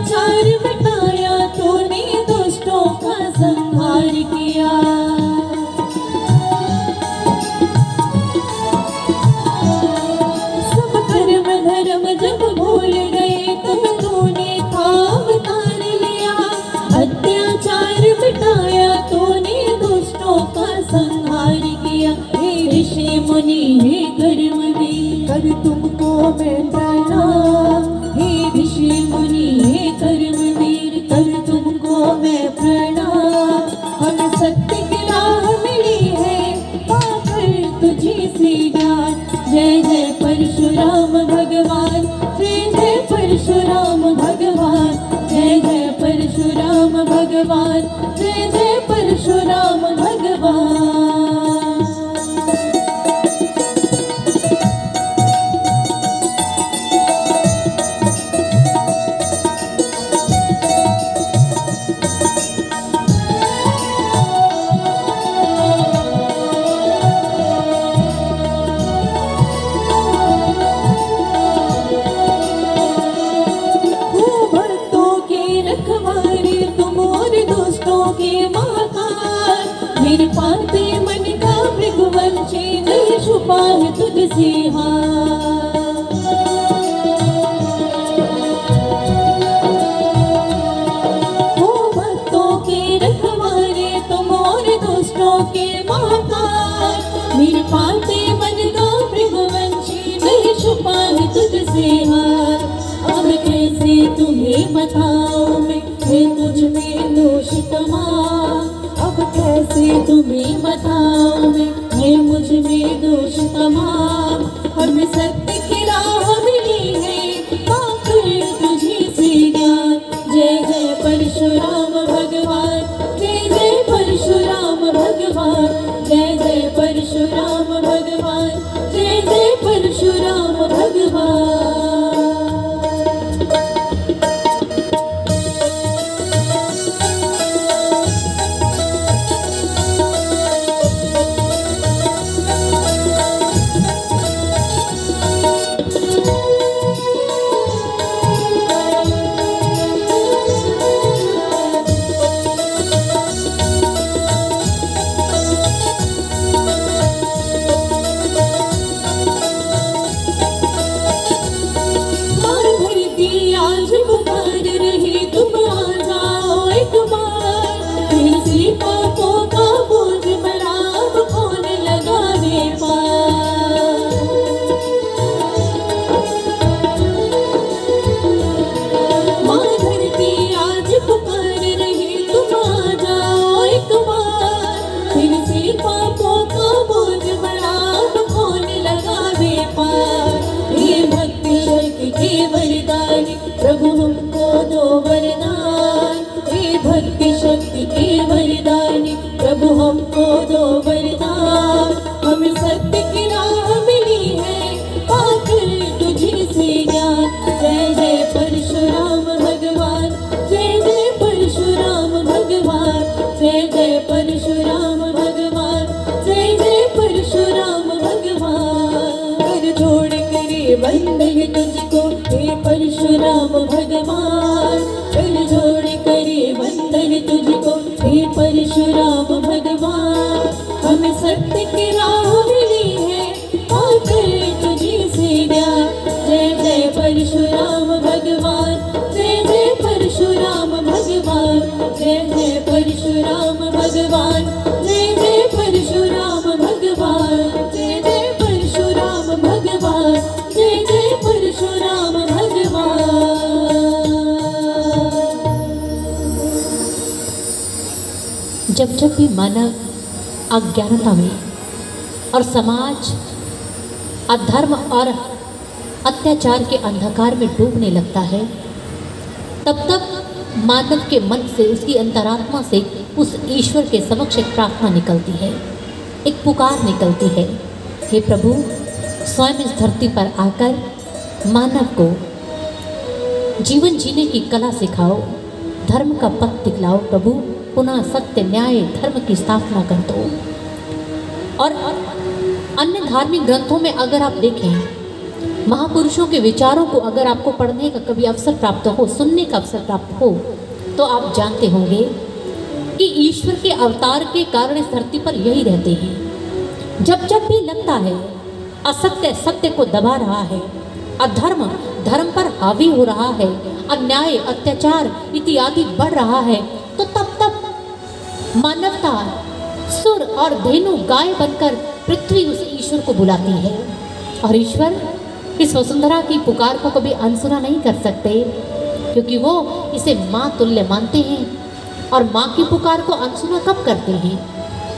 अत्याचार मिटाया तूने, दुष्टों का संहार किया। सब कर्म धर्म जब भूल गए तब तूने थाम तार लिया। अत्याचार मिटाया तूने, दुष्टों का संहार किया। हे ऋषि मुनि हे कर्मवीर, कर तुमको मैं प्रणाम। हे ऋषि मुनि हे कर्मवीर, कर तुमको मैं प्रणाम। हमें सत्य की राह मिली है, पाकर तुझी सी ज्ञान। जय जय परशुराम भगवान, जय जय परशुराम भगवान, जय जय परशुराम भगवान, जय जय परशुराम भगवान। मेरे पाते मन का मृगवंशी, नहीं छुपा है तुझसे हाथ। हो भक्तों के रखवारे तुम और दुष्टों के महाकाल। मेरे पाते मन का मृगवंशी, नहीं छुपा है तुझसे हाथ। अब कैसे तुम्हें बताऊं मैं, है मुझ में दोष तमाम। अब कैसे तुम्हें बताऊं मैं, मुझ में दोष तमाम। हमें सत्य की राह मिली है, पाकर तुझी से ज्ञान। जय जय परशुराम भगवान, जय जय परशुराम भगवान, जय जय परशुराम भगवान, जय जय परशुराम भगवान। प्रभु हमको दो वरदान, हे भक्ति शक्ति के वरदानी, प्रभु हमको दो वरदान। हमें सत्य की राह मिली है, पाकर तुझी से ज्ञान। जय जय परशुराम भगवान, जय जय परशुराम भगवान, जय जय परशुराम भगवान, जय जय परशुराम भगवान। कर जोड़ करे वंदन तुझको, हे परशुराम भगवान। कर जोड़ करे वंदन तुझको, हे परशुराम भगवान। हमें सत्य की राह मिली है, पाकर तुझी से ज्ञान। जय जय परशुराम भगवान, जय जय परशुराम भगवान, जय जय परशुराम भगवान, जय जय परशुराम भगवान, जय जय परशुराम भगवान, जय जय परशुराम भगवान। जब जब भी मानव अज्ञानता में और समाज अधर्म और अत्याचार के अंधकार में डूबने लगता है, तब तब मानव के मन से, उसकी अंतरात्मा से उस ईश्वर के समक्ष एक प्रार्थना निकलती है, एक पुकार निकलती है। हे प्रभु, स्वयं इस धरती पर आकर मानव को जीवन जीने की कला सिखाओ, धर्म का पथ दिखलाओ प्रभु, पुनः सत्य न्याय धर्म की स्थापना कर दो। और अन्य धार्मिक ग्रंथों में अगर आप देखें महापुरुषों के विचारों को अगर आपको पढ़ने का कभी अवसर प्राप्त हो, सुनने का अवसर प्राप्त हो, तो आप जानते होंगे कि ईश्वर के अवतार के कारण इस धरती पर यही रहते हैं। जब जब भी लगता है असत्य सत्य को दबा रहा है, अधर्म धर्म पर हावी हो रहा है, अन्याय अत्याचार इत्यादि बढ़ रहा है, तो तब तब मानवता सुर और धेनु गाय बनकर पृथ्वी उस ईश्वर को बुलाती है। और ईश्वर इस वसुंधरा की पुकार को कभी अनसुना नहीं कर सकते, क्योंकि वो इसे माँ तुल्य मानते हैं। और माँ की पुकार को अनसुना कब करते हैं?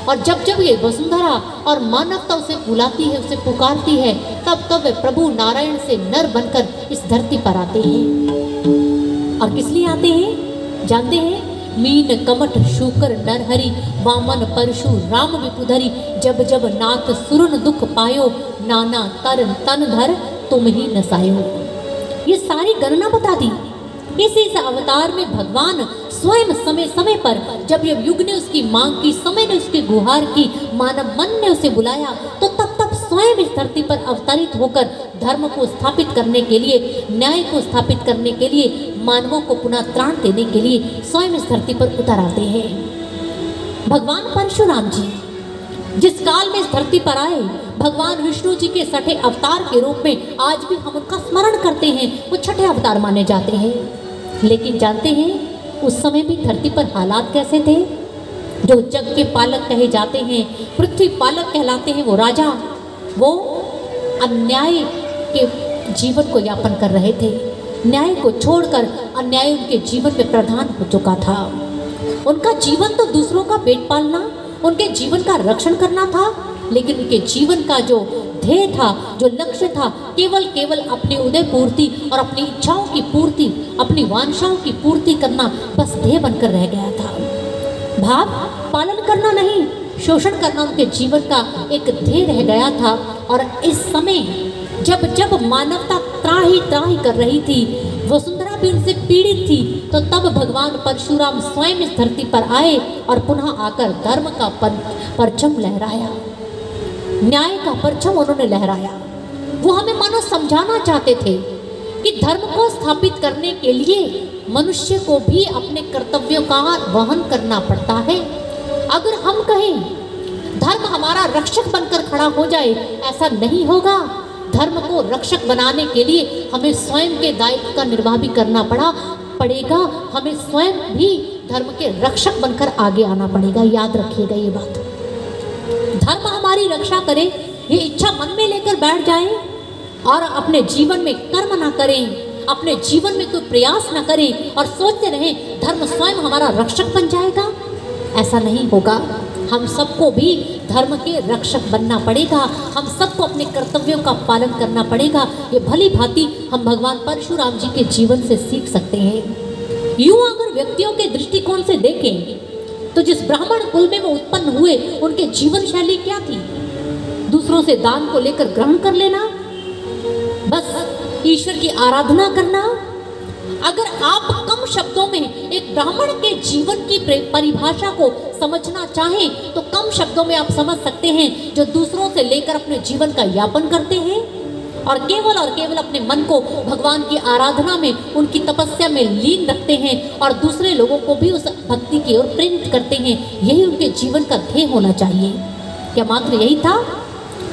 और जब जब ये वसुंधरा और मानवता उसे बुलाती है, उसे पुकारती है, तब तब वे प्रभु नारायण से नर बनकर इस धरती पर आते हैं। और किस लिए आते हैं जानते हैं? मीन कमठ शूकर नरहरि, वामन परशु राम विपुधरि, जब जब नाथ सुरन दुख पायो, नाना तरन तन धर तुम ही नसायो। ये सारी गणना बता दी। इस अवतार में भगवान स्वयं समय समय पर, जब ये युग ने उसकी मांग की, समय ने उसकी गुहार की, मानव मन ने उसे बुलाया, तो तब तब स्वयं इस धरती पर अवतरित होकर धर्म को स्थापित करने के लिए, न्याय को स्थापित करने के लिए, मानवों को पुनः त्राण देने के लिए स्वयं इस धरती पर उतर आते हैं। भगवान परशुराम जी जिस काल में इस धरती पर आए, भगवान विष्णु जी के छठे अवतार के रूप में आज भी हम उनका स्मरण करते हैं। वो छठे अवतार माने जाते हैं। लेकिन जानते हैं उस समय भी धरती पर हालात कैसे थे? जो जग के पालक कहे जाते हैं, पृथ्वी पालक कहलाते हैं, वो राजा, वो अन्याय के जीवन को यापन कर रहे थे। न्याय को छोड़कर अन्याय उनके जीवन में प्रधान हो चुका था। उनका जीवन तो दूसरों का पेट पालना, उनके जीवन का रक्षण करना था, लेकिन उनके जीवन का जो ध्येय था, जो लक्ष्य था, केवल अपनी उदय पूर्ति और अपनी इच्छाओं की पूर्ति, अपनी वांछाओं की पूर्ति करना बस ध्येय बनकर रह गया था। भाव पालन करना नहीं, शोषण करना उनके जीवन का एक ध्येय रह गया था। और इस समय जब जब मानवता त्राही त्राही कर रही थी, वसुंधरा भी उनसे पीड़ित थी, तो तब भगवान परशुराम स्वयं इस धरती पर आए और पुनः आकर धर्म का परचम लहराया, न्याय का परचम उन्होंने लहराया। वो हमें मानो समझाना चाहते थे कि धर्म को स्थापित करने के लिए मनुष्य को भी अपने कर्तव्यों का वहन करना पड़ता है। अगर हम कहें धर्म हमारा रक्षक बनकर खड़ा हो जाए, ऐसा नहीं होगा। धर्म को रक्षक बनाने के लिए हमें स्वयं के दायित्व का निर्वाह भी करना पड़ेगा। हमें स्वयं भी धर्म के रक्षक बनकर आगे आना पड़ेगा। याद रखिएगा ये बात। धर्म हमारी रक्षा करे, ये इच्छा मन में लेकर बैठ जाए और अपने जीवन में कर्म ना करें, अपने जीवन में कोई प्रयास ना करें और सोचते रहें धर्म स्वयं हमारा रक्षक बन जाएगा, ऐसा नहीं होगा। हम सबको भी धर्म के रक्षक बनना पड़ेगा। हम सबको अपने कर्तव्यों का पालन करना पड़ेगा। ये भली भांति हम भगवान परशुराम जी के जीवन से सीख सकते हैं। यूं अगर व्यक्तियों के दृष्टिकोण से देखें तो जिस ब्राह्मण कुल में वो उत्पन्न हुए, उनके जीवन शैली क्या थी? दूसरों से दान को लेकर ग्रहण कर लेना, बस ईश्वर की आराधना करना। अगर आप कम शब्दों में एक ब्राह्मण के जीवन की परिभाषा को समझना चाहें तो कम शब्दों में आप समझ सकते हैं, जो दूसरों से लेकर अपने जीवन का यापन करते हैं और केवल अपने मन को भगवान की आराधना में, उनकी तपस्या में लीन रखते हैं और दूसरे लोगों को भी उस भक्ति की ओर प्रेरित करते हैं। यही उनके जीवन का ध्येय होना चाहिए। क्या मात्र यही था?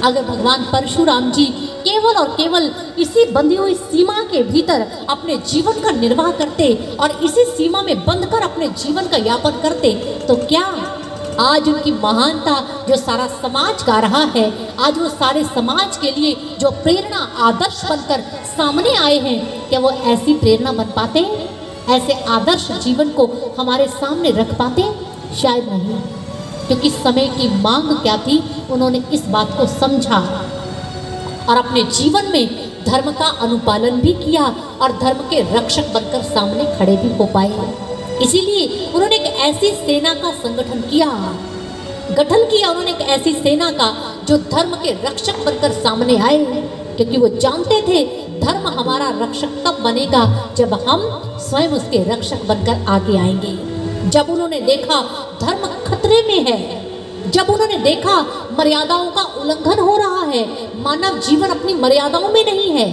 अगर भगवान परशुराम जी केवल इसी बंधी हुई सीमा के भीतर अपने जीवन का निर्वाह करते और इसी सीमा में बंधकर अपने जीवन का यापन करते, तो क्या आज उनकी महानता जो सारा समाज गा रहा है, आज वो सारे समाज के लिए जो प्रेरणा आदर्श बनकर सामने आए हैं, क्या वो ऐसी प्रेरणा बन पाते? ऐसे आदर्श जीवन को हमारे सामने रख पाते? शायद नहीं, क्योंकि समय की मांग क्या थी, उन्होंने इस बात को समझा और अपने जीवन में धर्म का अनुपालन भी किया और धर्म के रक्षक बनकर सामने खड़े भी हो पाए। इसीलिए उन्होंने एक ऐसी सेना का गठन किया उन्होंने एक ऐसी सेना का जो धर्म के रक्षक बनकर सामने आए, क्योंकि वो जानते थे धर्म हमारा रक्षक तब बनेगा जब हम स्वयं उसके रक्षक बनकर आगे आएंगे। जब उन्होंने देखा धर्म खतरे में है, जब उन्होंने देखा मर्यादाओं का उल्लंघन हो रहा है, मानव जीवन अपनी मर्यादाओं में नहीं है,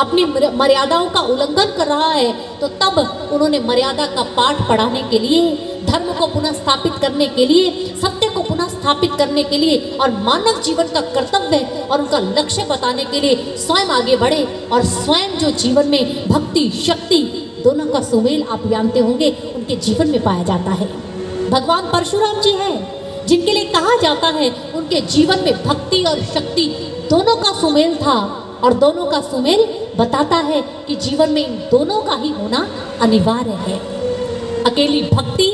अपनी मर्यादाओं का उल्लंघन कर रहा है, तो तब उन्होंने मर्यादा का पाठ पढ़ाने के लिए, धर्म को पुनः स्थापित करने के लिए, सत्य को पुनः स्थापित करने के लिए और मानव जीवन का कर्तव्य और उनका लक्ष्य बताने के लिए स्वयं आगे बढ़े। और स्वयं जो जीवन में भक्ति शक्ति दोनों का सुमेल आप जानते होंगे उनके जीवन में पाया जाता है। भगवान परशुराम जी हैं जिनके लिए कहा जाता है उनके जीवन में भक्ति और शक्ति दोनों का सुमेल था, और दोनों का सुमेल बताता है कि जीवन में इन दोनों का ही होना अनिवार्य है। अकेली भक्ति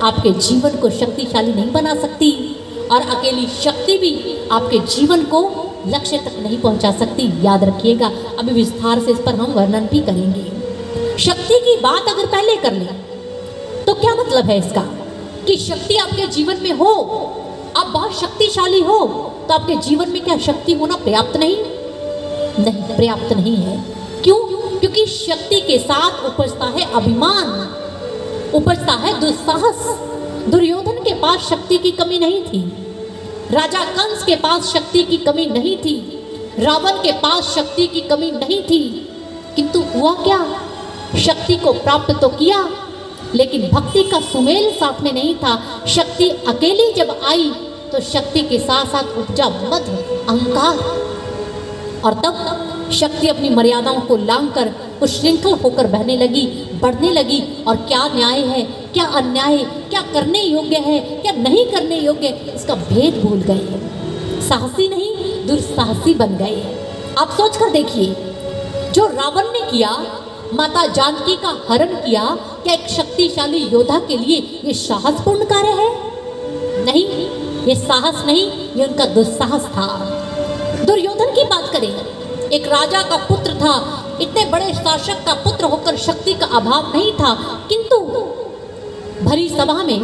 आपके जीवन को शक्तिशाली नहीं बना सकती और अकेली शक्ति भी आपके जीवन को लक्ष्य तक नहीं पहुंचा सकती। याद रखिएगा, अभी विस्तार से इस पर हम वर्णन भी करेंगे। शक्ति की बात अगर पहले कर लें तो क्या मतलब है इसका कि शक्ति आपके जीवन में हो, आप बहुत शक्तिशाली हो, तो आपके जीवन में क्या शक्ति होना पर्याप्त नहीं? नहीं, पर्याप्त नहीं है। क्यों? क्योंकि शक्ति के साथ उपजता है अभिमान, उपजता है दुस्साहस। दुर्योधन के पास शक्ति की कमी नहीं थी, राजा कंस के पास शक्ति की कमी नहीं थी, रावण के पास शक्ति की कमी नहीं थी, किंतु हुआ क्या? शक्ति को प्राप्त तो किया लेकिन भक्ति का सुमेल साथ में नहीं था। शक्ति अकेली जब आई तो शक्ति के साथ साथ उपजा मद, अहंकार, और तब शक्ति अपनी मर्यादाओं को लांघकर उच्छृंखल होकर बहने लगी, बढ़ने लगी। और क्या न्याय है, क्या अन्याय है, क्या करने योग्य है, क्या नहीं करने योग्य, इसका भेद भूल गए, साहसी नहीं दुस्साहसी बन गए। आप सोच कर देखिए, जो रावण ने किया, माता जानकी का हरण किया, क्या एक शक्तिशाली योद्धा के लिए ये साहसपूर्ण कार्य है? नहीं, ये साहस नहीं, ये उनका दुस्साहस था। दुर्योधन की बात करें, एक राजा का पुत्र था, इतने बड़े शासक का पुत्र होकर शक्ति का अभाव नहीं था, किंतु भरी सभा में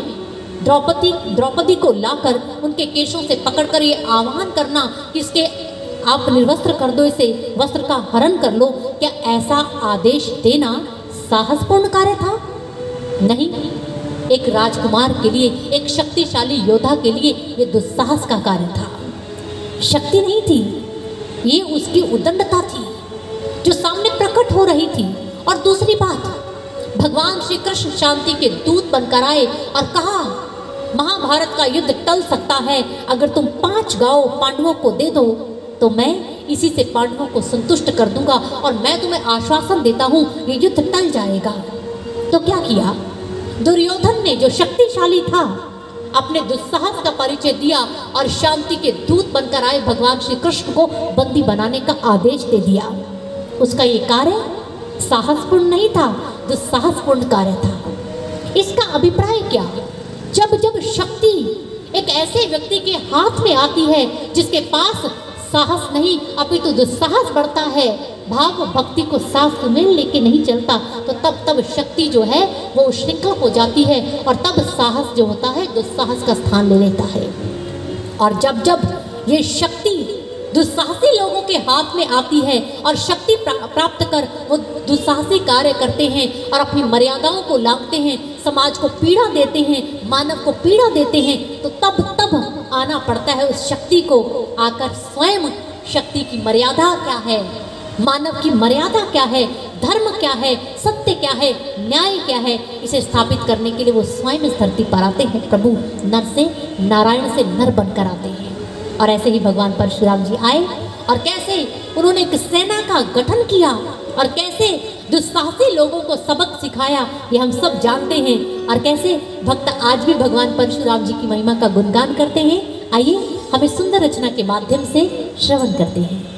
द्रौपदी को लाकर उनके केशों से पकड़कर ये आह्वान करना कि इसके आप निर्वस्त्र कर दो, इसे वस्त्र का हरण कर लो, क्या ऐसा आदेश देना साहसपूर्ण कार्य था? नहीं, एक राजकुमार के लिए, एक शक्तिशाली योद्धा के लिए ये दुस्साहस का कार्य था। शक्ति नहीं थी, ये उसकी उद्दंडता थी जो सामने प्रकट हो रही थी। और दूसरी बात, भगवान श्री कृष्ण शांति के दूत बनकर आए और कहा, महाभारत का युद्ध टल सकता है अगर तुम 5 गांव पांडवों को दे दो, तो मैं इसी से पांडवों को संतुष्ट कर दूंगा और मैं तुम्हें आश्वासन देता हूं ये युद्ध टल जाएगा। तो क्या किया? दुर्योधन ने, जो शक्तिशाली था, अपने दुस्साहस का परिचय दिया और शांति के दूत बनकर आए भगवान श्री कृष्ण को बंदी बनाने का आदेश दे दिया। उसका ये कार्य साहसपूर्ण नहीं था, दुस्साहसपूर्ण कार्य था। इसका अभिप्राय क्या? जब जब शक्ति एक ऐसे व्यक्ति के हाथ में आती है जिसके पास साहस नहीं अपितु दुस्साहस बढ़ता है, भाव भक्ति को साथ सुमेल लेके नहीं चलता, तो तब शक्ति जो है वो श्रृंखल हो जाती है और तब साहस जो होता है दुस्साहस का स्थान ले लेता है। और जब जब ये शक्ति दुस्साहसी लोगों के हाथ में आती है और शक्ति प्राप्त कर वो दुस्साहसी कार्य करते हैं और अपनी मर्यादाओं को लांघते हैं, समाज को पीड़ा देते हैं, मानव को पीड़ा देते हैं, तो तब आना पड़ता है उस शक्ति को, आकर स्वयं शक्ति की मर्यादा क्या है, मानव की मर्यादा क्या है, धर्म क्या है, सत्य क्या है, न्याय क्या है, इसे स्थापित करने के लिए वो स्वयं इस धरती पर आते हैं। प्रभु नर से, नारायण से नर बनकर आते हैं। और ऐसे ही भगवान परशुराम जी आए और कैसे उन्होंने एक सेना का गठन किया और कैसे दुस्साहसी लोगों को सबक सिखाया, ये हम सब जानते हैं। और कैसे भक्त आज भी भगवान परशुराम जी की महिमा का गुणगान करते हैं। आइए हम इस सुंदर रचना के माध्यम से श्रवण करते हैं।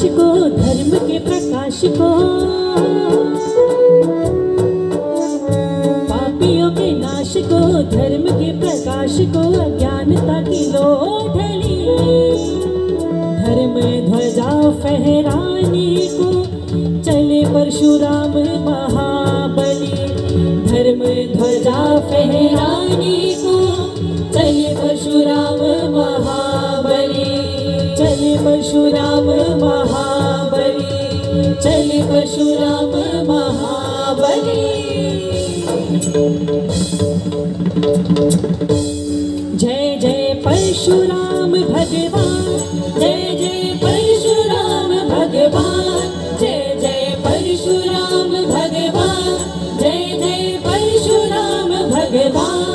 को, धर्म के प्रकाश को, पापियों के नाश को, धर्म के प्रकाश को अज्ञानता की लो ढली। धर्म ध्वजा फहराने को चले परशुराम महाबली। धर्म ध्वजा फहराने को चले परशुराम महाबली। चले परशुराम महाबली। चले परशुराम महाबली। जय जय परशुराम भगवान। जय जय परशुराम भगवान। जय जय परशुराम भगवान। जय जय परशुराम भगवान।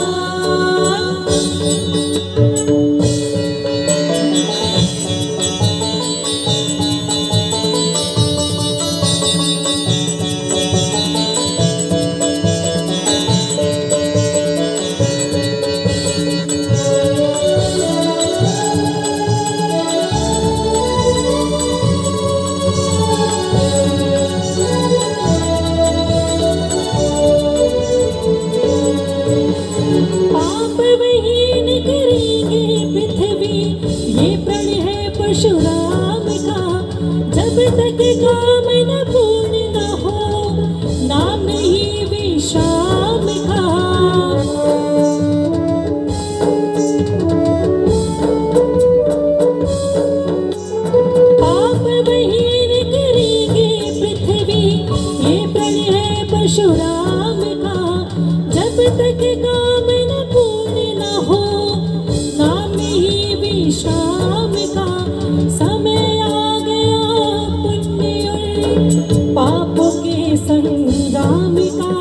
परशुराम का जब तक काम न पूर्ण न हो, नाम नहीं विश्राम का। पाप वहीन करेंगे पृथ्वी, ये प्रण है परशुराम का। जब तक काम न पूर्ण न हो, नाम नहीं विश्राम का। समय आ गया पुण्य और पापों के संग्राम का।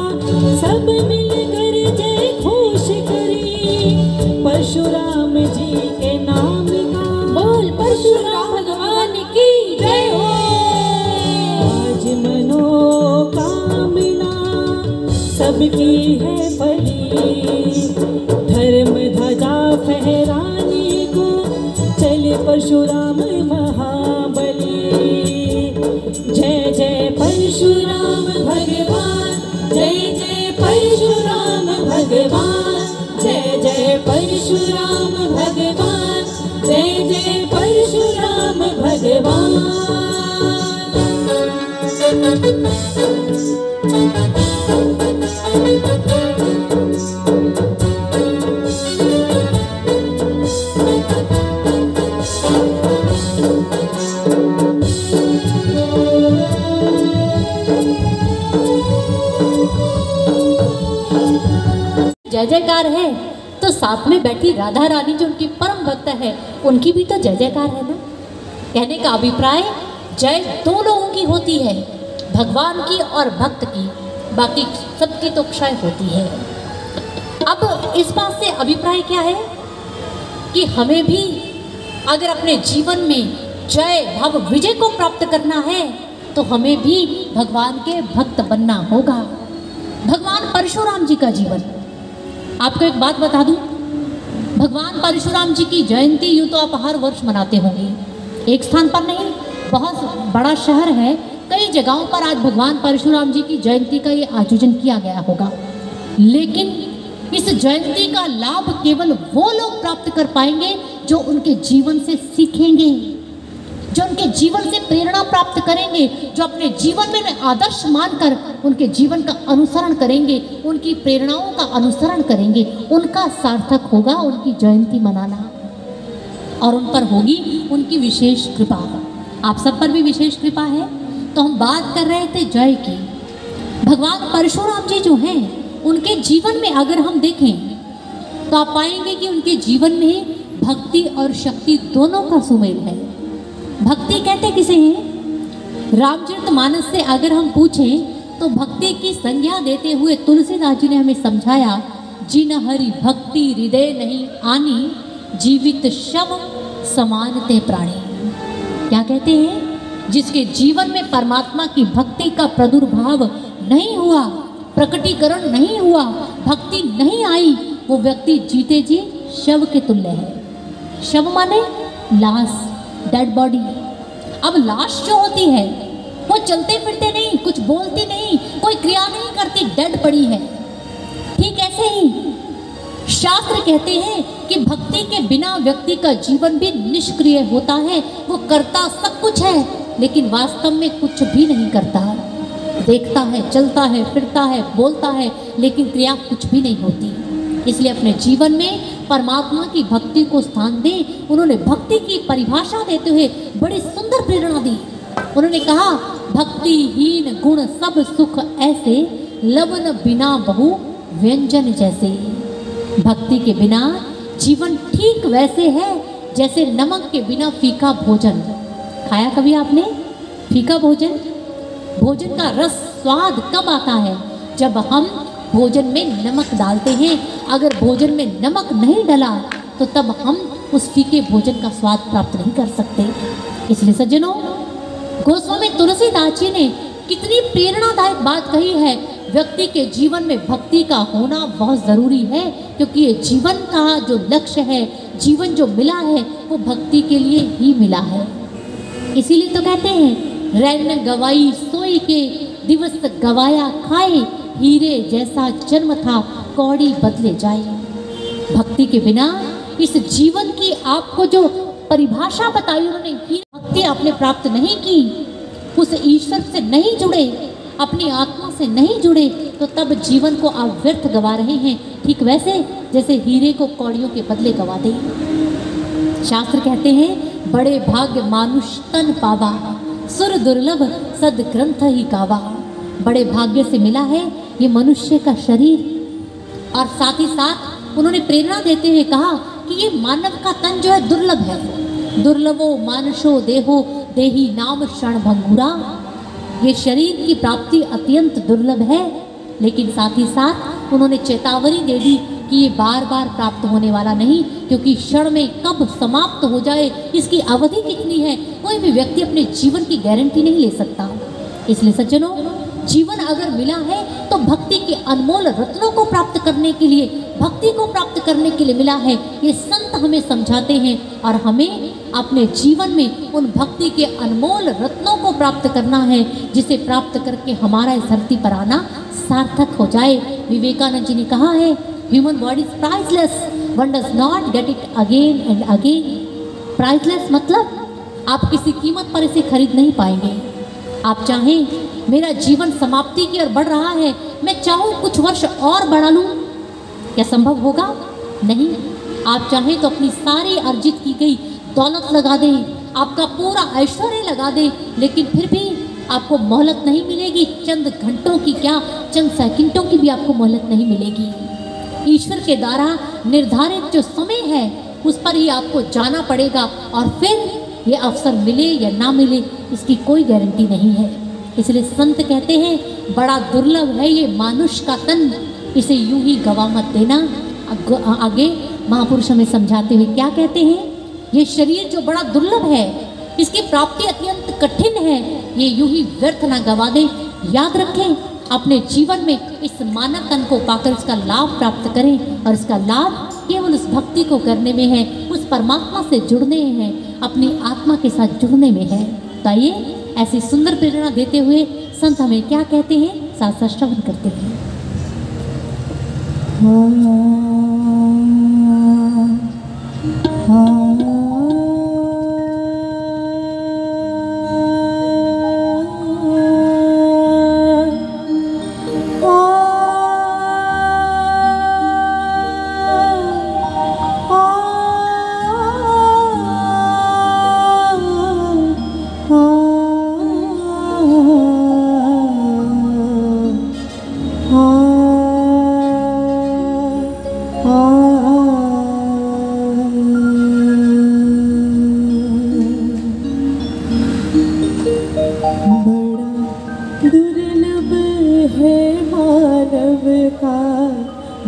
सब मिलकर जय घोष करें परशुराम जी के नाम का। बोल परशुराम भगवान की जय हो। आज मनोकामना सबकी है परी। धर्म ध्वजा फहराने को चले परशुराम महाबली। जय जय परशुराम भगवान। जय जय परशुराम भगवान। जय जय परशुराम भगवान। जय जय परशुराम भगवान। जय जयकार है तो साथ में बैठी राधा रानी जो उनकी परम भक्त है, उनकी भी तो जय जयकार है ना। कहने का अभिप्राय जय दो लोगों की होती है, भगवान की और भक्त की, बाकी सबकी तो क्षय होती है। अब इस बात से अभिप्राय क्या है कि हमें भी अगर अपने जीवन में जय भव विजय को प्राप्त करना है तो हमें भी भगवान के भक्त बनना होगा। भगवान परशुराम जी का जीवन, आपको एक बात बता दूं, भगवान परशुराम जी की जयंती यूँ तो आप हर वर्ष मनाते होंगे, एक स्थान पर नहीं, बहुत बड़ा शहर है, कई जगहों पर आज भगवान परशुराम जी की जयंती का ये आयोजन किया गया होगा। लेकिन इस जयंती का लाभ केवल वो लोग प्राप्त कर पाएंगे जो उनके जीवन से सीखेंगे, जो उनके जीवन से प्रेरणा प्राप्त करेंगे, जो अपने जीवन में आदर्श मानकर उनके जीवन का अनुसरण करेंगे, उनकी प्रेरणाओं का अनुसरण करेंगे, उनका सार्थक होगा उनकी जयंती मनाना और उन पर होगी उनकी विशेष कृपा। आप सब पर भी विशेष कृपा है। तो हम बात कर रहे थे जय की। भगवान परशुराम जी जो हैं उनके जीवन में अगर हम देखें तो आप पाएंगे कि उनके जीवन में भक्ति और शक्ति दोनों का सुमेल है। भक्ति कहते किसे हैं? रामचरितमानस से अगर हम पूछें तो भक्ति की संज्ञा देते हुए तुलसीदास जी ने हमें समझाया, जिन हरि भक्ति हृदय नहीं आनी, जीवित शव समानते प्राणी। क्या कहते हैं? जिसके जीवन में परमात्मा की भक्ति का प्रादुर्भाव नहीं हुआ, प्रकटीकरण नहीं हुआ, भक्ति नहीं आई, वो व्यक्ति जीते जी शव के तुल्य है। शव माने लाश, डेड बॉडी। अब लाश जो होती है वो चलते फिरते नहीं, कुछ बोलती नहीं, कोई क्रिया नहीं करती, डेड पड़ी है। ठीक ऐसे ही शास्त्र कहते हैं कि भक्ति के बिना व्यक्ति का जीवन भी निष्क्रिय होता है। वो करता सब कुछ है लेकिन वास्तव में कुछ भी नहीं करता। देखता है, चलता है, फिरता है, बोलता है, लेकिन क्रिया कुछ भी नहीं होती। इसलिए अपने जीवन में परमात्मा की भक्ति को स्थान दें। उन्होंने भक्ति की परिभाषा देते हुए बड़ी सुंदर प्रेरणा दी। उन्होंने कहा, भक्तिहीन गुण सब सुख ऐसे, लवन बिना बहु व्यंजन जैसे। भक्ति के बिना जीवन ठीक वैसे है जैसे नमक के बिना फीका भोजन। खाया कभी आपने फीका भोजन? भोजन का रस स्वाद कब आता है? जब हम भोजन में नमक डालते हैं। अगर भोजन में नमक नहीं डला तो तब हम उस फीके भोजन का स्वाद प्राप्त नहीं कर सकते। इसलिए सज्जनों, गोस्वामी तुलसीदास जी ने कितनी प्रेरणादायक बात कही है। व्यक्ति के जीवन में भक्ति का होना बहुत ज़रूरी है, क्योंकि ये जीवन का जो लक्ष्य है, जीवन जो मिला है, वो भक्ति के लिए ही मिला है। इसीलिए तो कहते हैं, रैन गवाई सोई के दिवस गवाया खाए, हीरे जैसा जन्म था कौड़ी बदले जाए। भक्ति के बिना इस जीवन की आपको जो परिभाषा बताई उन्होंने, भक्ति आपने प्राप्त नहीं की, उस ईश्वर से नहीं जुड़े, अपनी आत्मा से नहीं जुड़े, तो तब जीवन को आप व्यर्थ गवा रहे हैं। ठीक वैसे जैसे हीरे को कौड़ियों के बदले गवा दे। शास्त्र कहते हैं, बड़े भाग्य मानुष तन पावा, सुर दुर्लभ सद ग्रंथ ही गावा। बड़े भाग्य से मिला है ये मनुष्य का शरीर। और साथ ही साथ उन्होंने प्रेरणा देते हुए कहा कि ये मानव का तन जो है दुर्लभ है। दुर्लभो मानसो देहो देही नाम क्षण भंगुरा। ये शरीर की प्राप्ति अत्यंत दुर्लभ है, लेकिन साथ ही साथ उन्होंने चेतावनी दे दी कि ये बार बार प्राप्त होने वाला नहीं, क्योंकि क्षण में कब समाप्त हो जाए इसकी अवधि कितनी है, कोई भी व्यक्ति अपने जीवन की गारंटी नहीं ले सकता। इसलिए सज्जनों, जीवन अगर मिला है तो भक्ति के अनमोल रत्नों को प्राप्त करने के लिए, भक्ति को प्राप्त करने के लिए मिला है। ये संत हमें समझाते हैं और हमें अपने जीवन में उन भक्ति के अनमोल रत्नों को प्राप्त करना है, जिसे प्राप्त करके हमारा इस धरती पर आना सार्थक हो जाए। विवेकानंद जी ने कहा है, human body is priceless, one does not get it again and again. Priceless मतलब आप किसी कीमत पर इसे खरीद नहीं पाएंगे। आप चाहें मेरा जीवन समाप्ति की ओर बढ़ रहा है, मैं चाहूँ कुछ वर्ष और बढ़ा लूँ, क्या संभव होगा? नहीं। आप चाहें तो अपनी सारी अर्जित की गई दौलत लगा दें, आपका पूरा ऐश्वर्य लगा दें, लेकिन फिर भी आपको मोहलत नहीं मिलेगी। चंद घंटों की क्या, चंद सेकंडों की भी आपको मोहलत नहीं मिलेगी। ईश्वर के द्वारा निर्धारित जो समय है उस पर ही आपको जाना पड़ेगा, और फिर ये अवसर मिले या ना मिले इसकी कोई गारंटी नहीं है। इसलिए संत कहते हैं, बड़ा दुर्लभ है ये मानुष का तन, इसे यूं ही गवा मत देना। आगे महापुरुष हमें समझाते हुए क्या कहते हैं, ये शरीर जो बड़ा दुर्लभ है, इसकी प्राप्ति अत्यंत कठिन है, ये यूं ही व्यर्थ ना गवा दें। याद रखें, अपने जीवन में इस मानव तन को पाकर इसका लाभ प्राप्त करें, और इसका लाभ केवल उस भक्ति को करने में है, उस परमात्मा से जुड़ने हैं, अपनी आत्मा के साथ जुड़ने में है। तो आइए ऐसी सुंदर प्रेरणा देते हुए संत हमें क्या कहते हैं, साथ साथ श्रवण करते हैं।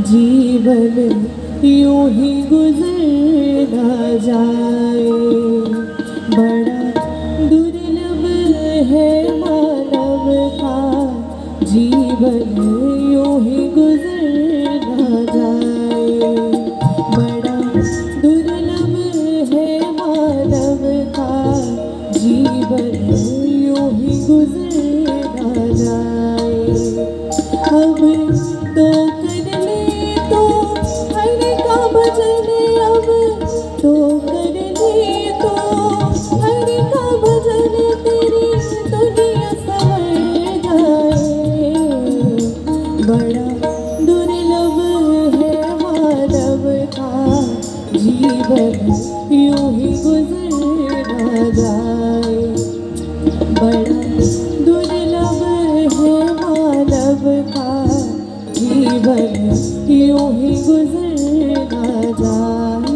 जीवन यूं ही गुजर न जाए, बड़ा दुर्लभ है मानव का जीवन यूं ही गुजर न जाए, बड़ा दुर्लभ है मानव का जीवन यूं ही गुजर न जाए। अब तो कर ले तो हर का जीवन यूं ही गुजर ना जाए। बड़ा दुर्लभ है मानव का जीवन यूं ही गुजर ना जाए।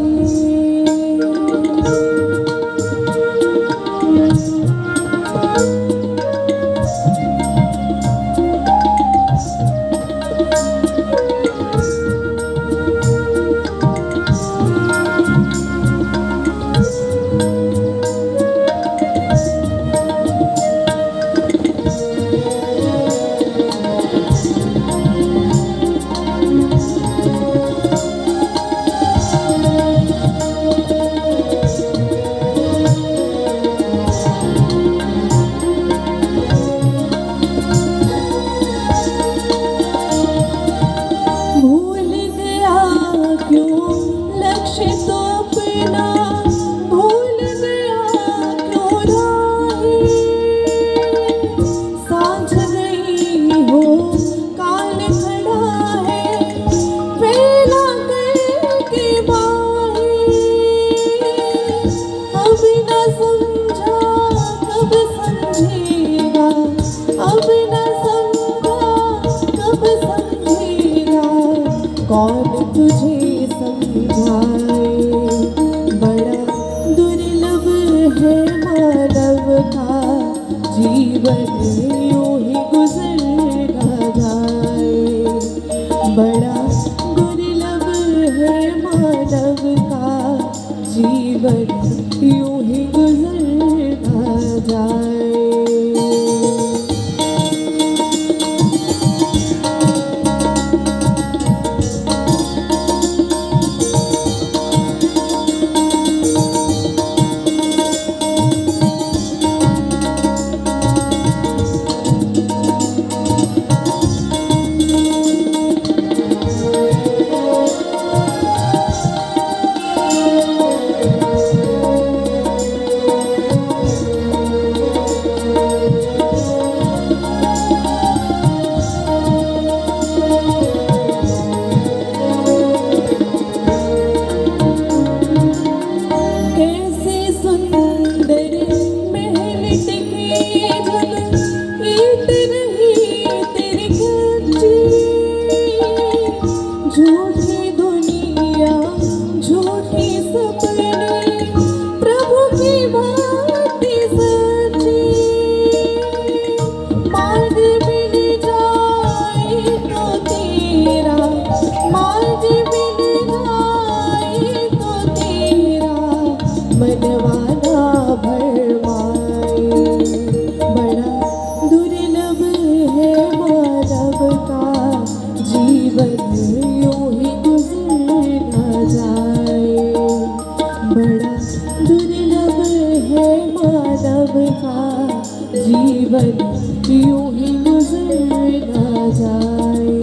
कौन तुझे समझाए। बड़ा दुर्लभ है मानव का जीवन यूं ही गुजर ना जाए। बड़ा दुर्लभ है मानव का जीवन यूं ही गुजर ना जाए। झूठी दुनिया झूठी सपने प्रभु की बातें सच्ची। मार्ग मिल जाए तो तेरा, मार्ग मिल जाए तो तेरा मनवाना भरमाए। बड़ा दुर्लभ है मानव का जीवन यूं ही गुजर ना जाए। बड़ा दुर्लभ है मानव का जीवन यूं ही गुजर ना जाए।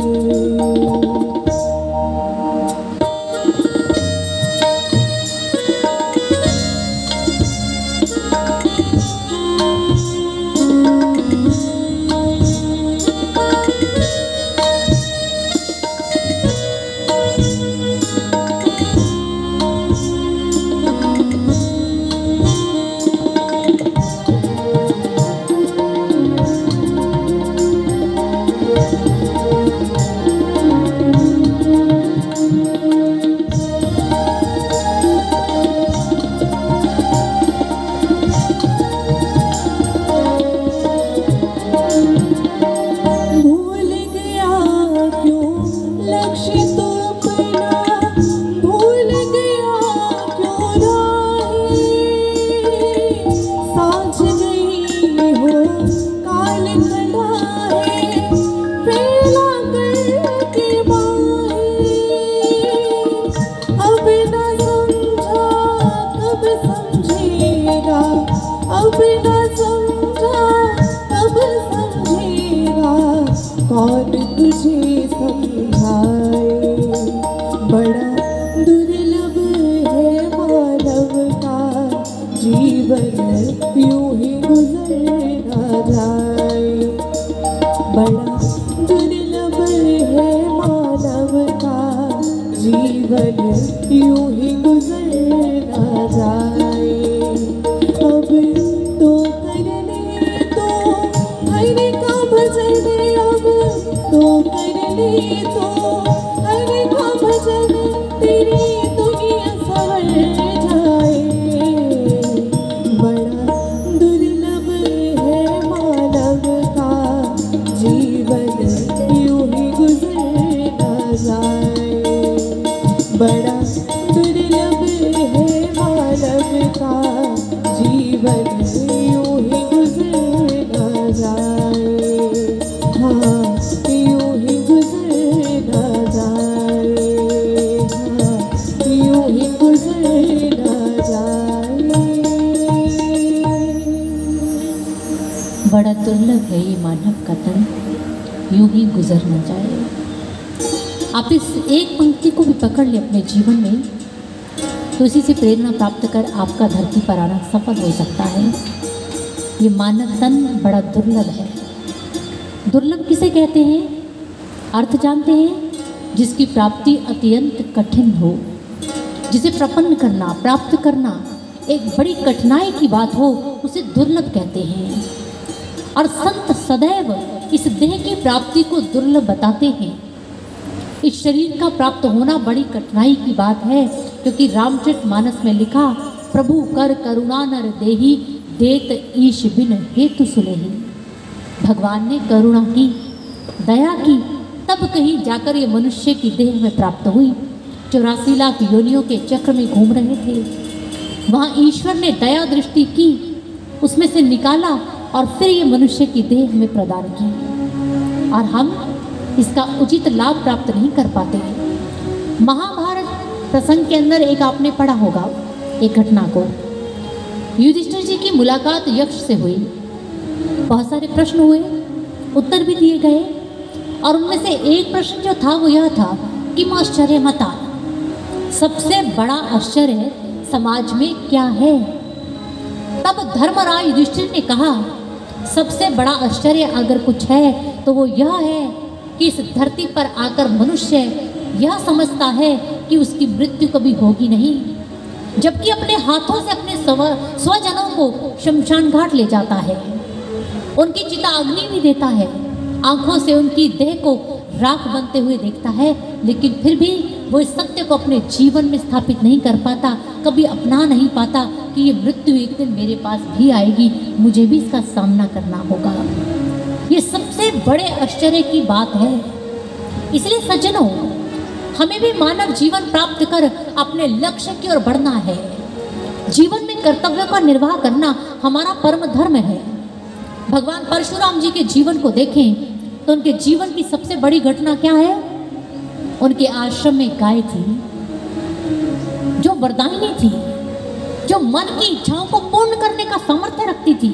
कौन तुझे समझाए। बड़ा दुर्लभ है मानव का जीवन यूं ही गुजर ना जाए। बड़ा दुर्लभ है मानव का जीवन यूं ही गुजर यूं ही गुजर न जाए। आप इस एक पंक्ति को भी पकड़ ले अपने जीवन में, तो इसी से प्रेरणा प्राप्त कर आपका धरती पर आना सफल हो सकता है। ये मानव तन बड़ा दुर्लभ है। दुर्लभ किसे कहते हैं? अर्थ जानते हैं? जिसकी प्राप्ति अत्यंत कठिन हो, जिसे प्रपन्न करना, प्राप्त करना एक बड़ी कठिनाई की बात हो, उसे दुर्लभ कहते हैं। और संत सदैव इस देह की प्राप्ति को दुर्लभ बताते हैं। इस शरीर का प्राप्त होना बड़ी कठिनाई की बात है, क्योंकि रामचरितमानस में लिखा, प्रभु कर करुणा नर देही, देत ईश बिन हेतु सुलेही। भगवान ने करुणा की, दया की, तब कहीं जाकर ये मनुष्य की देह में प्राप्त हुई। 84 लाख योनियों के चक्र में घूम रहे थे, वहाँ ईश्वर ने दया दृष्टि की, उसमें से निकाला और फिर ये मनुष्य की देह में प्रदान की। और हम इसका उचित लाभ प्राप्त नहीं कर पाते हैं। महाभारत प्रसंग के अंदर एक आपने पढ़ा होगा एक घटना को। युधिष्ठिर जी की मुलाकात यक्ष से हुई, बहुत सारे प्रश्न हुए, उत्तर भी दिए गए, और उनमें से एक प्रश्न जो था वो यह था कि आश्चर्य मता, सबसे बड़ा आश्चर्य समाज में क्या है? तब धर्मराज युधिष्ठिर ने कहा, सबसे बड़ा आश्चर्य अगर कुछ है तो वो यह है कि इस धरती पर आकर मनुष्य यह समझता है कि उसकी मृत्यु कभी होगी नहीं, जबकि अपने हाथों से अपने स्वजनों को शमशान घाट ले जाता है, उनकी चिता अग्नि भी देता है, आंखों से उनकी देह को राख बनते हुए देखता है, लेकिन फिर भी वो इस सत्य को अपने जीवन में स्थापित नहीं कर पाता, कभी अपना नहीं पाता कि ये मृत्यु एक दिन मेरे पास भी आएगी, मुझे भी इसका सामना करना होगा। ये सबसे बड़े आश्चर्य की बात है। इसलिए सज्जनों, हमें भी मानव जीवन प्राप्त कर अपने लक्ष्य की ओर बढ़ना है। जीवन में कर्तव्यों का निर्वाह करना हमारा परम धर्म है। भगवान परशुराम जी के जीवन को देखें तो उनके जीवन की सबसे बड़ी घटना क्या है? उनके आश्रम में गाय थी, जो वरदायिनी थी, जो मन की इच्छाओं को पूर्ण करने का सामर्थ्य रखती थी।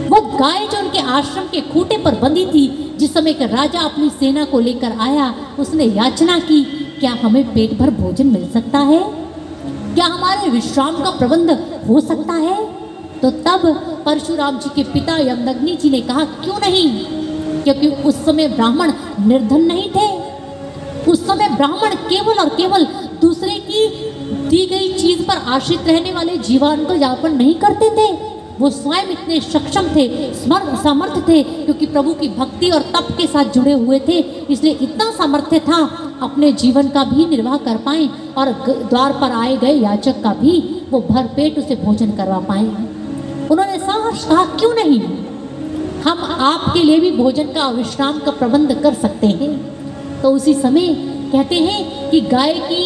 वो गाय जो उनके आश्रम के खूंटे पर बंधी थी, जिस समय का राजा अपनी सेना को लेकर आया, उसने याचना की, क्या हमें पेट भर भोजन मिल सकता है? क्या हमारे विश्राम का प्रबंध हो सकता है? तो तब परशुराम जी के पिता यमदग्नि जी ने कहा, क्यों नहीं? क्योंकि उस समय ब्राह्मण निर्धन नहीं थे। उस समय ब्राह्मण केवल और केवल दूसरे की दी गई चीज पर आश्रित रहने वाले जीवन को यापन नहीं करते थे। वो स्वयं इतने सक्षम थे, सामर्थ्य थे, क्योंकि प्रभु की भक्ति और तप के साथ जुड़े हुए थे, इसलिए इतना सामर्थ्य था अपने जीवन का भी निर्वाह कर पाए और द्वार पर आए गए याचक का भी वो भरपेट उसे भोजन करवा पाए। उन्होंने साहस कहा, क्यों नहीं, हम आपके लिए भी भोजन का विश्राम का प्रबंध कर सकते हैं। तो उसी समय कहते हैं कि गाय की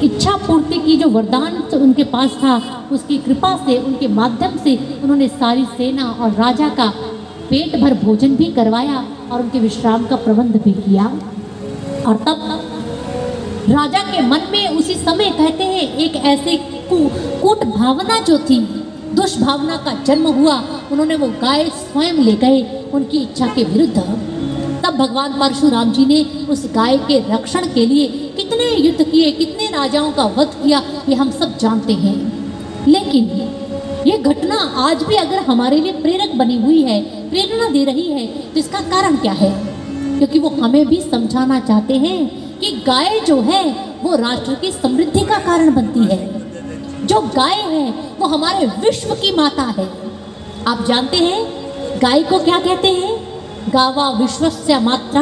इच्छा पूर्ति की जो वरदान उनके पास था, उसकी कृपा से, उनके माध्यम से उन्होंने सारी सेना और राजा का पेट भर भोजन भी करवाया और उनके विश्राम का प्रबंध भी किया। और तब राजा के मन में उसी समय कहते हैं एक ऐसे कूट भावना जो थी, दुष्भावना का जन्म हुआ। उन्होंने वो गाय स्वयं ले गए उनकी इच्छा के विरुद्ध। तब भगवान परशुराम जी ने उस गाय के रक्षण के लिए कितने युद्ध किए, कितने राजाओं का वध किया, ये हम सब जानते हैं। लेकिन ये घटना आज भी अगर हमारे लिए प्रेरक बनी हुई है, प्रेरणा दे रही है, तो इसका कारण क्या है? क्योंकि वो हमें भी समझाना चाहते हैं कि गाय जो है वो राष्ट्र की समृद्धि का कारण बनती है। जो गाय है वो हमारे विश्व की माता है। आप जानते हैं गाय को क्या कहते हैं? गावा विश्वस्य मात्रा।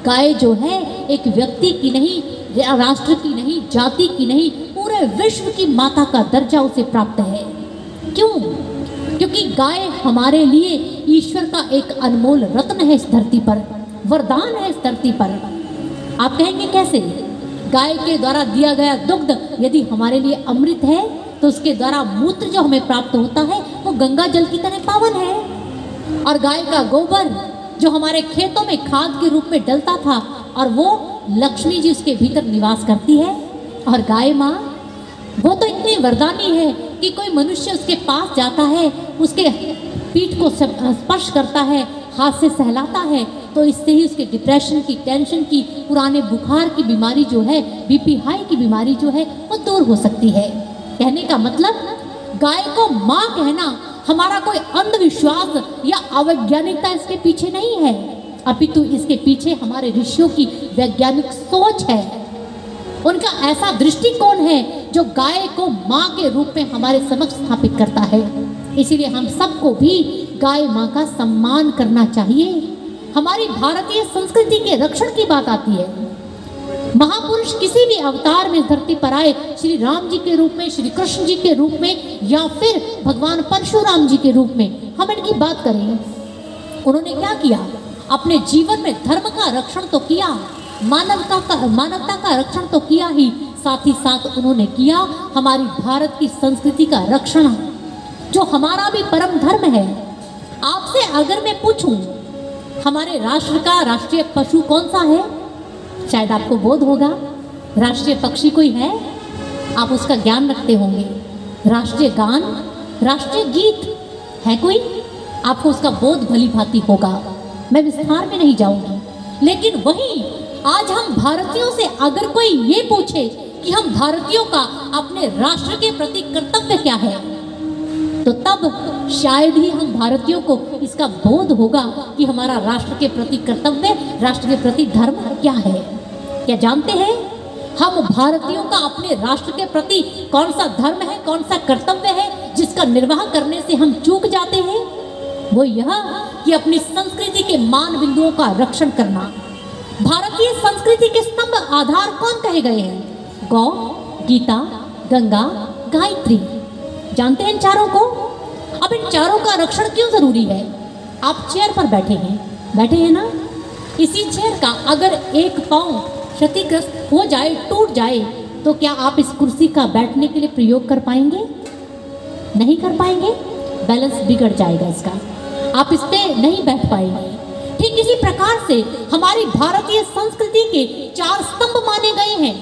गाय जो है एक व्यक्ति की नहीं, राष्ट्र की नहीं, जाति की नहीं, पूरे विश्व की माता का दर्जा उसे प्राप्त है। क्यों? क्योंकि गाय हमारे लिए ईश्वर का एक अनमोल रत्न है, इस धरती पर वरदान है, इस धरती पर। आप कहेंगे कैसे? गाय के द्वारा दिया गया दुग्ध यदि हमारे लिए अमृत है, तो उसके द्वारा मूत्र जो हमें प्राप्त होता है वो गंगा जल की तरह पावन है। और गाय का गोबर जो हमारे खेतों में खाद के रूप में डलता था, और वो लक्ष्मी जी उसके भीतर निवास करती है। और गाय माँ वो तो इतनी वरदानी है कि कोई मनुष्य उसके पास जाता है, उसके पीठ को स्पर्श करता है, हाथ से सहलाता है तो इससे ही उसके डिप्रेशन की, टेंशन की, पुराने बुखार की बीमारी जो है, बीपी हाई की बीमारी जो है वो दूर हो सकती है। कहने का मतलब गाय को माँ कहना हमारा कोई अंधविश्वास या अवैज्ञानिकता इसके पीछे नहीं है, अपितु इसके पीछे हमारे ऋषियों की वैज्ञानिक सोच है। उनका ऐसा दृष्टिकोण है जो गाय को माँ के रूप में हमारे समक्ष स्थापित करता है। इसीलिए हम सबको भी गाय माँ का सम्मान करना चाहिए। हमारी भारतीय संस्कृति के रक्षण की बात आती है। महापुरुष किसी भी अवतार में धरती पर आए, श्री राम जी के रूप में, श्री कृष्ण जी के रूप में, या फिर भगवान परशुराम जी के रूप में, हम इनकी बात करें, उन्होंने क्या किया? अपने जीवन में धर्म का रक्षण तो किया, मानवता का रक्षण तो किया ही, साथ ही साथ उन्होंने किया हमारी भारत की संस्कृति का रक्षण, जो हमारा भी परम धर्म है। आपसे अगर मैं पूछूं हमारे राष्ट्र का राष्ट्रीय पशु कौन सा है, शायद आपको बोध होगा। राष्ट्रीय पक्षी कोई है? आप उसका ज्ञान रखते होंगे। राष्ट्रीय गान, राष्ट्रीय गीत है कोई? आपको उसका बोध भली भांति होगा, मैं विस्तार में नहीं जाऊंगी। लेकिन वहीं आज हम भारतीयों से अगर कोई ये पूछे कि हम भारतीयों का अपने राष्ट्र के प्रति कर्तव्य क्या है, तो तब शायद ही हम भारतीयों को इसका बोध होगा कि हमारा राष्ट्र के प्रति कर्तव्य, राष्ट्र के प्रति धर्म क्या है। क्या जानते हैं हम भारतीयों का अपने राष्ट्र के प्रति कौन सा धर्म है, कौन सा कर्तव्य है जिसका निर्वाह करने से हम चूक जाते हैं? वो यह कि अपनी संस्कृति के मान बिंदुओं का रक्षण करना। भारतीय संस्कृति के स्तंभ आधार कौन कहे गए हैं? गौ, गीता, गंगा, गायत्री। जानते हैं इन चारों को? अब इन चारों का रक्षण क्यों जरूरी है? आप चेयर पर बैठे हैं ना? इसी चेयर का अगर एक पांव क्षतिग्रस्त हो जाए, टूट जाए, तो क्या आप इस कुर्सी का बैठने के लिए प्रयोग कर पाएंगे? नहीं कर पाएंगे, बैलेंस बिगड़ जाएगा इसका, आप इस पे नहीं बैठ पाएंगे। ठीक इसी प्रकार से हमारी भारतीय संस्कृति के 4 स्तंभ माने गए हैं।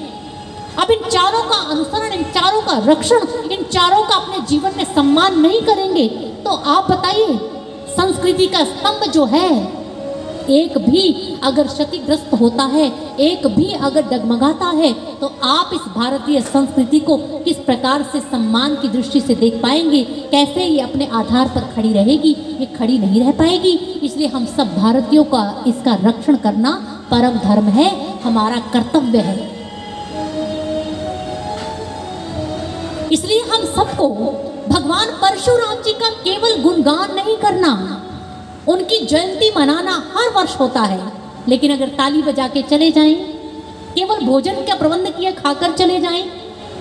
अब इन चारों का अनुसरण, इन चारों का रक्षण, इन चारों का अपने जीवन में सम्मान नहीं करेंगे तो आप बताइए, संस्कृति का स्तंभ जो है, एक भी अगर क्षतिग्रस्त होता है, एक भी अगर डगमगाता है, तो आप इस भारतीय संस्कृति को किस प्रकार से सम्मान की दृष्टि से देख पाएंगे? कैसे ये अपने आधार पर खड़ी रहेगी? ये खड़ी नहीं रह पाएगी। इसलिए हम सब भारतीयों का इसका रक्षण करना परम धर्म है, हमारा कर्तव्य है। इसलिए हम सबको भगवान परशुराम जी का केवल गुणगान नहीं करना, उनकी जयंती मनाना हर वर्ष होता है, लेकिन अगर ताली बजा के चले जाएं, केवल भोजन का प्रबंध किए खाकर चले जाएं,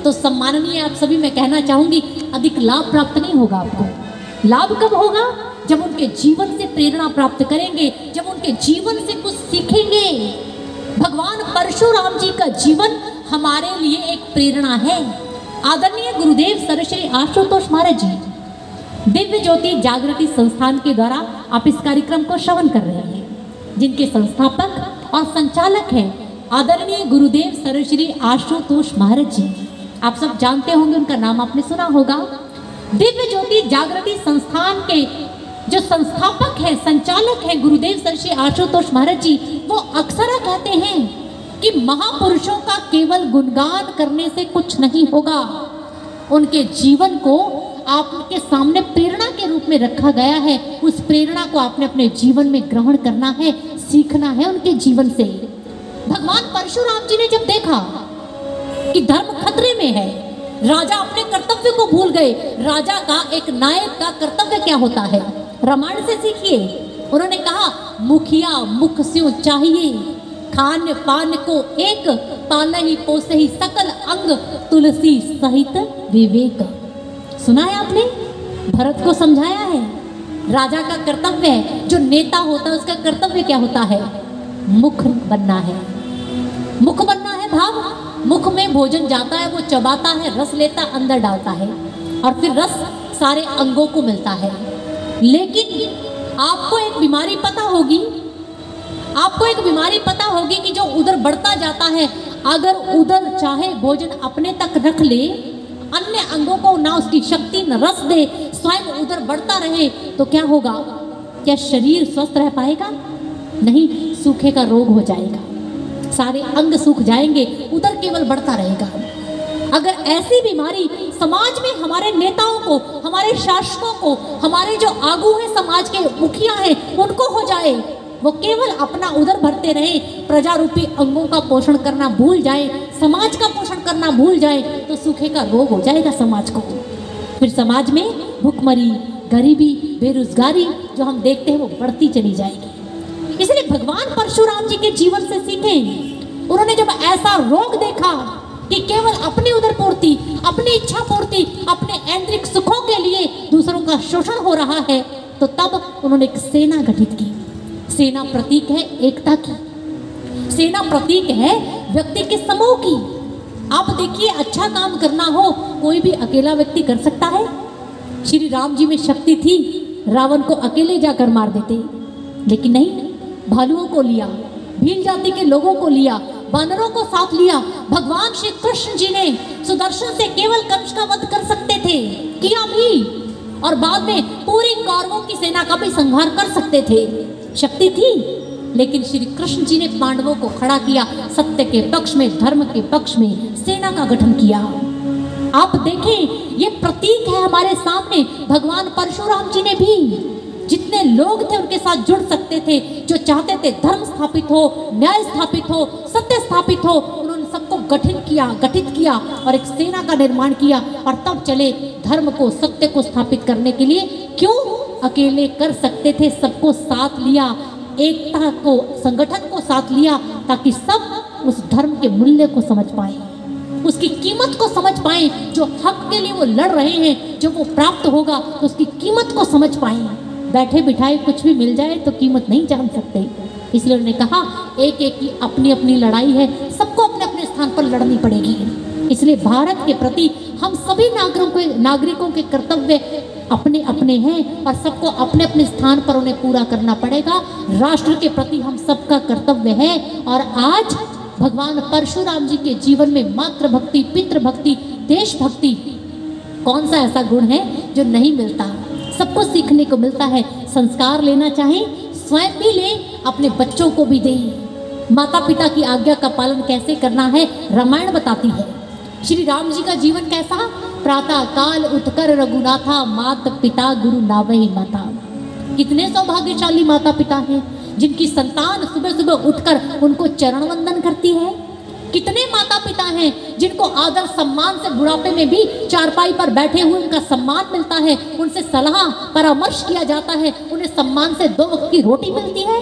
तो सम्माननीय आप सभी मैं कहना चाहूंगी, अधिक लाभ प्राप्त नहीं होगा आपको। लाभ कब होगा? जब उनके जीवन से प्रेरणा प्राप्त करेंगे, जब उनके जीवन से कुछ सीखेंगे। भगवान परशुराम जी का जीवन हमारे लिए एक प्रेरणा है। आदरणीय गुरुदेव सर्वश्री आशुतोष महाराज जी, दिव्य ज्योति जागृति संस्थान के द्वारा आप इस कार्यक्रम को श्रवण कर रहे हैं, जिनके संस्थापक और संचालक हैं आदरणीय गुरुदेव सर्वश्री आशुतोष महाराज जी। आप सब जानते होंगे, उनका नाम आपने सुना होगा। दिव्य ज्योति जागृति संस्थान के जो संस्थापक हैं, संचालक हैं गुरुदेव सर्वश्री आशुतोष महाराज जी, वो अक्सर कहते हैं कि महापुरुषों का केवल गुणगान करने से कुछ नहीं होगा, उनके जीवन को आपके सामने प्रेरणा के रूप में रखा गया है। उस प्रेरणा को आपने अपने जीवन में ग्रहण करना है, सीखना है उनके जीवन से। भगवान परशुराम जी ने जब देखा कि धर्म खतरे में है, राजा अपने कर्तव्य को भूल गए। राजा का, एक नायक का कर्तव्य क्या होता है, रामायण से सीखिए। उन्होंने कहा, मुखिया मुख स्यों चाहिए, खान पान को एक, पालहि पोसहि सकल अंग, तुलसी सहित विवेक। सुना है आपने? भरत को समझाया है। राजा का कर्तव्य है, जो नेता होता है उसका कर्तव्य क्या होता है? मुख बनना है। मुख बनना है भाव, मुख में भोजन जाता है, वो चबाता है, रस लेता, अंदर डालता है, और फिर रस सारे अंगों को मिलता है। लेकिन आपको एक बीमारी पता होगी, आपको एक बीमारी पता होगी कि जो उधर बढ़ता जाता है, अगर उधर चाहे भोजन अपने तक रख ले, अन्य अंगों को ना उसकी शक्ति न रस दे, स्वयं उधर बढ़ता रहे, तो क्या होगा? क्या शरीर स्वस्थ रह पाएगा? नहीं, सूखे का रोग हो जाएगा, सारे अंग सूख जाएंगे, उधर केवल बढ़ता रहेगा। अगर ऐसी बीमारी समाज में हमारे नेताओं को, हमारे शासकों को, हमारे जो आगू हैं, समाज के मुखिया हैं, उनको हो जाए, वो केवल अपना उधर भरते रहे, प्रजा रूपी अंगों का पोषण करना भूल जाए, समाज का पोषण करना भूल जाए, तो सूखे का रोग हो जाएगा समाज को। फिर समाज में भूखमरी, गरीबी, बेरोजगारी जो हम देखते हैं वो बढ़ती चली जाएगी। इसलिए भगवान परशुराम जी के जीवन से सीखें। उन्होंने जब ऐसा रोग देखा कि केवल अपनी उदर पूर्ति, अपनी इच्छा पूर्ति, अपने ऐन्द्रिक सुखों के लिए दूसरों का शोषण हो रहा है, तो तब उन्होंने एक सेना गठित की। सेना प्रतीक है एकता की, सेना प्रतीक है व्यक्ति के समूह की। आप देखिए, अच्छा काम करना हो, कोई भी अकेला व्यक्ति कर सकता है। श्री राम जी में शक्ति थी, रावण को अकेले जाकर मार देते, लेकिन नहीं, भालुओं को लिया, भील जाति के लोगों को लिया, वानरों को साथ लिया। भगवान श्री कृष्ण जी ने सुदर्शन से केवल कंस का वध कर सकते थे, किया भी, और बाद में पूरी कौरवों की सेना का भी संहार कर सकते थे, शक्ति थी। लेकिन श्री कृष्ण जी ने पांडवों को खड़ा किया, सत्य के पक्ष में, धर्म के पक्ष में सेना का गठन किया। आप देखें, ये प्रतीक है हमारे सामने। भगवान परशुराम जी ने भी जितने लोग थे उनके साथ जुड़ सकते थे, जो चाहते थे धर्म स्थापित हो, न्याय स्थापित हो, सत्य स्थापित हो, उन्होंने सबको गठित किया और एक सेना का निर्माण किया, और तब चले धर्म को, सत्य को स्थापित करने के लिए। क्यों? अकेले कर सकते थे, सबको साथ लिया, एकता को, संगठन को साथ लिया, ताकि सब उस धर्म के मूल्य को समझ पाए, उसकी कीमत को समझ पाए। जो हक के लिए वो लड़ रहे हैं, जो वो प्राप्त होगा, तो उसकी कीमत को समझ पाए। बैठे बिठाए कुछ भी मिल जाए तो कीमत नहीं जान सकते। इसलिए उन्होंने कहा, एक एक की अपनी अपनी लड़ाई है, सबको अपने अपने स्थान पर लड़नी पड़ेगी। इसलिए भारत के प्रति हम सभी नागरिकों के कर्तव्य अपने अपने हैं, और सबको अपने अपने स्थान पर उन्हें पूरा करना पड़ेगा। राष्ट्र के प्रति हम सबका कर्तव्य है। और आज भगवान परशुराम जी के जीवन में मातृभक्ति, पितृभक्ति, देशभक्ति, कौन सा ऐसा गुण है जो नहीं मिलता? सबको सीखने को मिलता है। संस्कार लेना चाहें, स्वयं भी लें, अपने बच्चों को भी दें। माता पिता की आज्ञा का पालन कैसे करना है, रामायण बताती है। श्री राम जी का जीवन कैसा? प्रातः काल उठकर रघुनाथा, माता पिता गुरु नावहि माता। कितने सौभाग्यशाली माता पिता हैं जिनकी संतान सुबह सुबह उठकर उनको चरण वंदन करती है। कितने माता पिता हैं जिनको आदर सम्मान से बुढ़ापे में भी चारपाई पर बैठे हुए उनका सम्मान मिलता है, उनसे सलाह परामर्श किया जाता है, उन्हें सम्मान से 2 वक्त की रोटी मिलती है।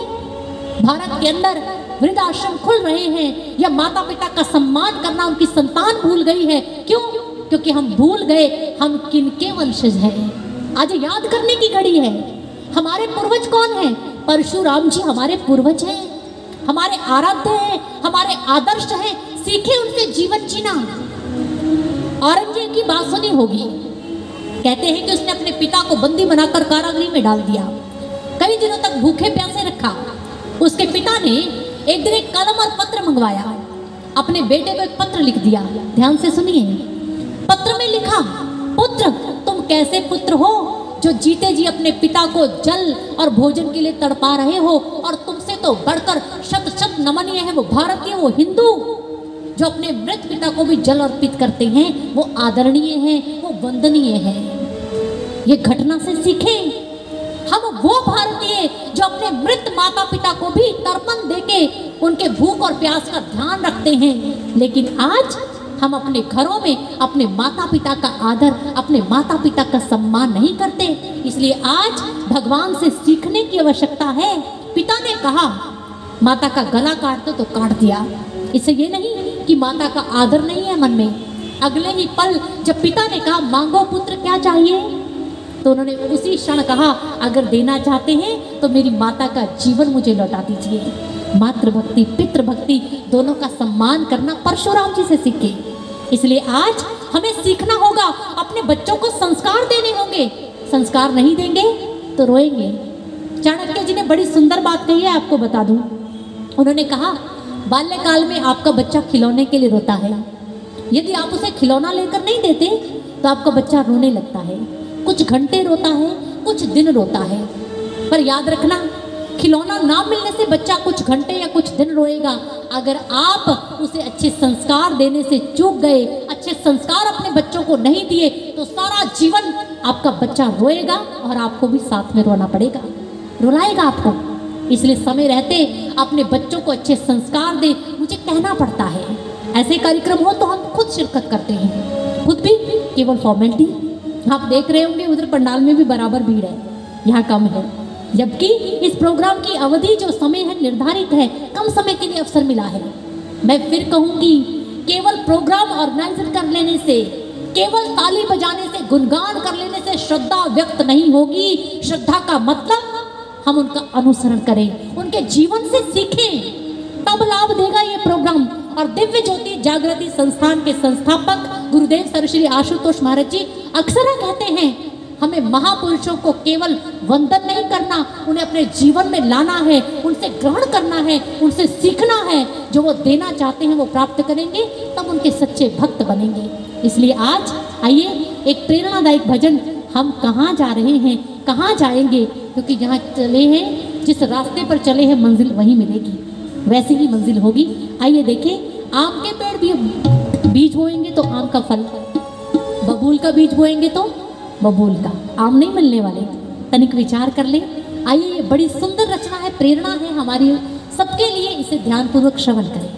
भारत के अंदर वृद्धाश्रम खुल रहे हैं, या माता पिता का सम्मान करना उनकी संतान भूल गई है। क्यों? क्योंकि हम भूल गए हम किनके वंशज हैं। आज याद करने की घड़ी है। हमारे पूर्वज कौन हैं? परशुराम जी हमारे पूर्वज हैं, हमारे आराध्य हैं, हमारे आदर्श हैं। सीखे उनसे जीवन जीना। औरंगजेब की बात सुनी होगी, कहते हैं कि उसने अपने पिता को बंदी बनाकर कारागृह में डाल दिया, कई दिनों तक भूखे प्यासे रखा। उसके पिता ने एक दिन एक कलम और पत्र मंगवाया, अपने बेटे को एक पत्र लिख दिया। ध्यान से सुनिए, पत्र में लिखा, पुत्र तुम कैसे पुत्र हो जो जीते जी अपने पिता को जल और भोजन के लिए तड़पा रहे हो, और तुमसे तो बढ़कर शत शत नमनीय है वो भारतीय, वो हिंदू जो अपने मृत पिता को भी जल अर्पित करते हैं, वो आदरणीय हैं, वो वंदनीय हैं। ये घटना से सीखें। हम वो भारतीय जो अपने मृत माता पिता को भी तर्पण देके उनके भूख और प्यास का ध्यान रखते हैं, लेकिन आज हम अपने घरों में अपने माता पिता का आदर, अपने माता पिता का सम्मान नहीं करते। इसलिए आज भगवान से सीखने की आवश्यकता है। पिता ने कहा माता का गला काट दो तो काट दिया। इससे ये नहीं कि माता का आदर नहीं है मन में। अगले ही पल जब पिता ने कहा मांगो पुत्र क्या चाहिए, तो उन्होंने उसी क्षण कहा अगर देना चाहते हैं तो मेरी माता का जीवन मुझे लौटा दीजिए। मातृभक्ति पितृभक्ति दोनों का सम्मान करना परशुराम जी से सीखे। इसलिए आज हमें सीखना होगा, अपने बच्चों को संस्कार देने होंगे। संस्कार नहीं देंगे तो रोएंगे। चाणक्य जी ने बड़ी सुंदर बात कही है, आपको बता दूं। उन्होंने कहा बाल्यकाल में आपका बच्चा खिलौने के लिए रोता है, यदि आप उसे खिलौना लेकर नहीं देते तो आपका बच्चा रोने लगता है। कुछ घंटे रोता है, कुछ दिन रोता है, पर याद रखना, खिलौना ना मिलने से बच्चा कुछ घंटे या कुछ दिन रोएगा। अगर आप उसे अच्छे संस्कार देने से चूक गए, अच्छे संस्कार अपने बच्चों को नहीं दिए, तो सारा जीवन आपका बच्चा रोएगा और आपको भी साथ में रोना पड़ेगा, रुलाएगा आपको। इसलिए समय रहते अपने बच्चों को अच्छे संस्कार दे। मुझे कहना पड़ता है, ऐसे कार्यक्रम हो तो हम खुद शिरकत करते हैं, खुद भी केवल फॉर्मेलिटी। आप देख रहे होंगे उधर पंडाल में भी बराबर भीड़ है, यहाँ कम है, जबकि इस प्रोग्राम की अवधि जो समय है निर्धारित है, कम समय के लिए अवसर मिला है। मैं फिर कहूँगी, केवल प्रोग्राम ऑर्गेनाइजर कर लेने से, केवल ताली बजाने से, गुणगान कर लेने से श्रद्धा व्यक्त नहीं होगी। श्रद्धा का मतलब हम उनका अनुसरण करें, उनके जीवन से सीखें, तब लाभ देगा ये प्रोग्राम। और दिव्य ज्योति जागृति संस्थान के संस्थापक गुरुदेव सर्वश्री आशुतोष महाराज जी अक्सर कहते हैं, हमें महापुरुषों को केवल वंदन नहीं करना, उन्हें अपने जीवन में लाना है, उनसे ग्रहण करना है, उनसे सीखना है। जो वो देना चाहते हैं वो प्राप्त करेंगे, तब उनके सच्चे भक्त बनेंगे। इसलिए आज आइए एक प्रेरणादायक भजन, हम कहाँ जा रहे हैं, कहाँ जाएंगे, क्योंकि जहाँ चले हैं, जिस रास्ते पर चले हैं, मंजिल वहीं मिलेगी, वैसी ही मंजिल होगी। आइए देखें, आम के पेड़ भी बीज बोएंगे तो आम का फल, बबूल का बीज बोएंगे तो बबूल का, आम नहीं मिलने वाले। तनिक विचार कर ले। आइए, ये बड़ी सुंदर रचना है, प्रेरणा है हमारी सबके लिए, इसे ध्यानपूर्वक श्रवण करें।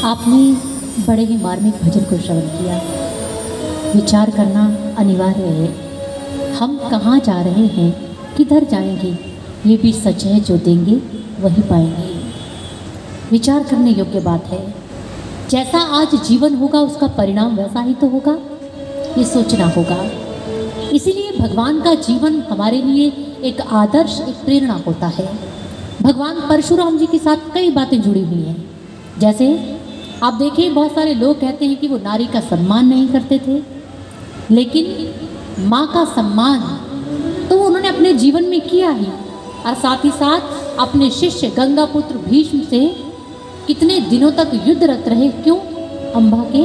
आपने बड़े ही मार्मिक भजन को श्रवण किया। विचार करना अनिवार्य है। हम कहाँ जा रहे हैं, किधर जाएंगे, ये भी सच है। जो देंगे वही पाएंगे। विचार करने योग्य बात है। जैसा आज जीवन होगा उसका परिणाम वैसा ही तो होगा, ये सोचना होगा। इसीलिए भगवान का जीवन हमारे लिए एक आदर्श, एक प्रेरणा होता है। भगवान परशुराम जी के साथ कई बातें जुड़ी हुई हैं। जैसे आप देखिए, बहुत सारे लोग कहते हैं कि वो नारी का सम्मान नहीं करते थे, लेकिन माँ का सम्मान तो उन्होंने अपने जीवन में किया ही, और साथ ही साथ अपने शिष्य गंगापुत्र भीष्म से कितने दिनों तक युद्धरत रहे। क्यों? अम्बा के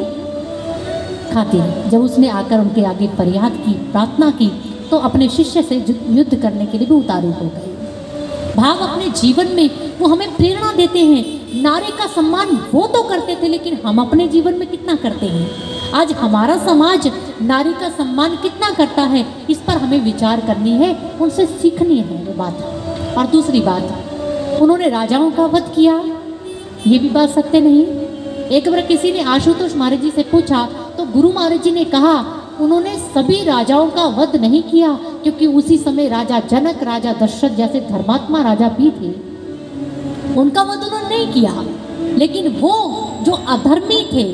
खातिर। जब उसने आकर उनके आगे फरियाद की, प्रार्थना की, तो अपने शिष्य से युद्ध करने के लिए भी उतारू हो गए। भाव अपने जीवन में वो हमें प्रेरणा देते हैं। नारी का सम्मान वो तो करते थे, लेकिन हम अपने जीवन में कितना करते हैं? आज हमारा समाज नारी का सम्मान कितना करता है, इस पर हमें विचार करनी है, उनसे सीखनी है वो बात। और दूसरी बात, उन्होंने राजाओं का वध किया, ये भी बात सत्य नहीं। एक बार किसी ने आशुतोष महाराज जी से पूछा, तो गुरु महाराज जी ने कहा उन्होंने सभी राजाओं का वध नहीं किया, क्योंकि उसी समय राजा जनक, राजा दशरथ जैसे धर्मात्मा राजा भी थे, उनका वध उन्होंने नहीं किया। लेकिन वो जो अधर्मी थे,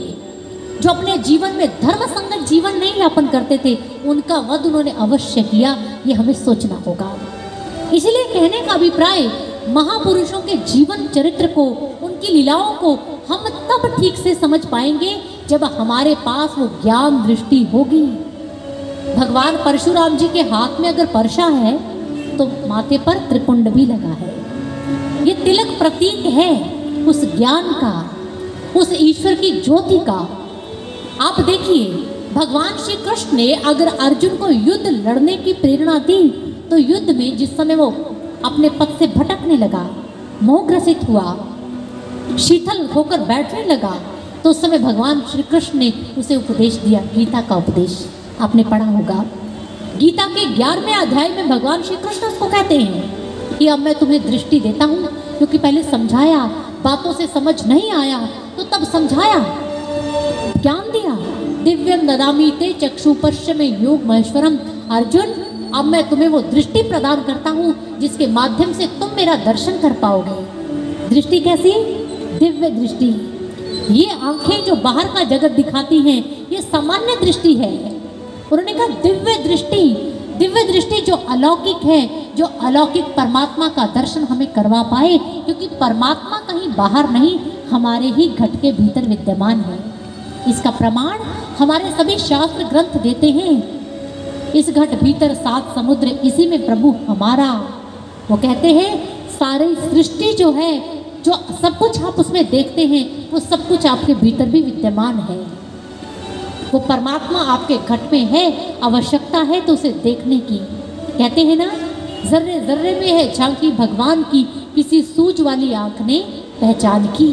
जो अपने जीवन में धर्म संगत जीवन नहीं यापन करते थे, उनका वध उन्होंने अवश्य किया। ये हमें सोचना होगा। इसलिए कहने का अभिप्राय, महापुरुषों के जीवन चरित्र को, उनकी लीलाओं को हम तब ठीक से समझ पाएंगे जब हमारे पास वो ज्ञान दृष्टि होगी। भगवान परशुराम जी के हाथ में अगर परशा है तो माथे पर त्रिपुंड भी लगा है। ये तिलक प्रतीक है उस ज्ञान का, उस ईश्वर की ज्योति का। आप देखिए, भगवान श्री कृष्ण ने अगर अर्जुन को युद्ध लड़ने की प्रेरणा दी, तो युद्ध में जिस समय वो अपने पद से भटकने लगा, मोहग्रसित हुआ, शीतल होकर बैठने लगा, तो उस समय भगवान श्री कृष्ण ने उसे उपदेश दिया, गीता का उपदेश। आपने पढ़ा होगा, गीता के 11वें अध्याय में भगवान श्री कृष्ण उसको कहते हैं कि अब मैं तुम्हें दृष्टि देता हूँ, क्योंकि पहले समझाया, बातों से समझ नहीं आया तो तब समझाया, ज्ञान दिया। दिव्यम ददामि ते चक्षु पश्चिमे योग महेश्वरम। अर्जुन, अब मैं तुम्हें वो दृष्टि प्रदान करता हूँ जिसके माध्यम से तुम मेरा दर्शन कर पाओगे। दृष्टि कैसी? दिव्य दृष्टि। ये आंखें जो बाहर का जगत दिखाती हैं, ये सामान्य दृष्टि है। उन्होंने कहा दिव्य दृष्टि, दिव्य दृष्टि जो अलौकिक है, जो अलौकिक परमात्मा का दर्शन हमें करवा पाए, क्योंकि परमात्मा कहीं बाहर नहीं, हमारे ही घट के भीतर विद्यमान है। इसका प्रमाण हमारे सभी शास्त्र ग्रंथ देते हैं। इस घट भीतर 7 समुद्र, इसी में प्रभु हमारा। वो कहते हैं सारी सृष्टि जो है, जो सब कुछ आप उसमें देखते हैं, वो सब कुछ आपके भीतर भी विद्यमान है। वो परमात्मा आपके घट में है, आवश्यकता है तो उसे देखने की। कहते हैं ना, जर्रे जर्रे में है झांकी भगवान की, किसी सूझ वाली आँख ने पहचान की।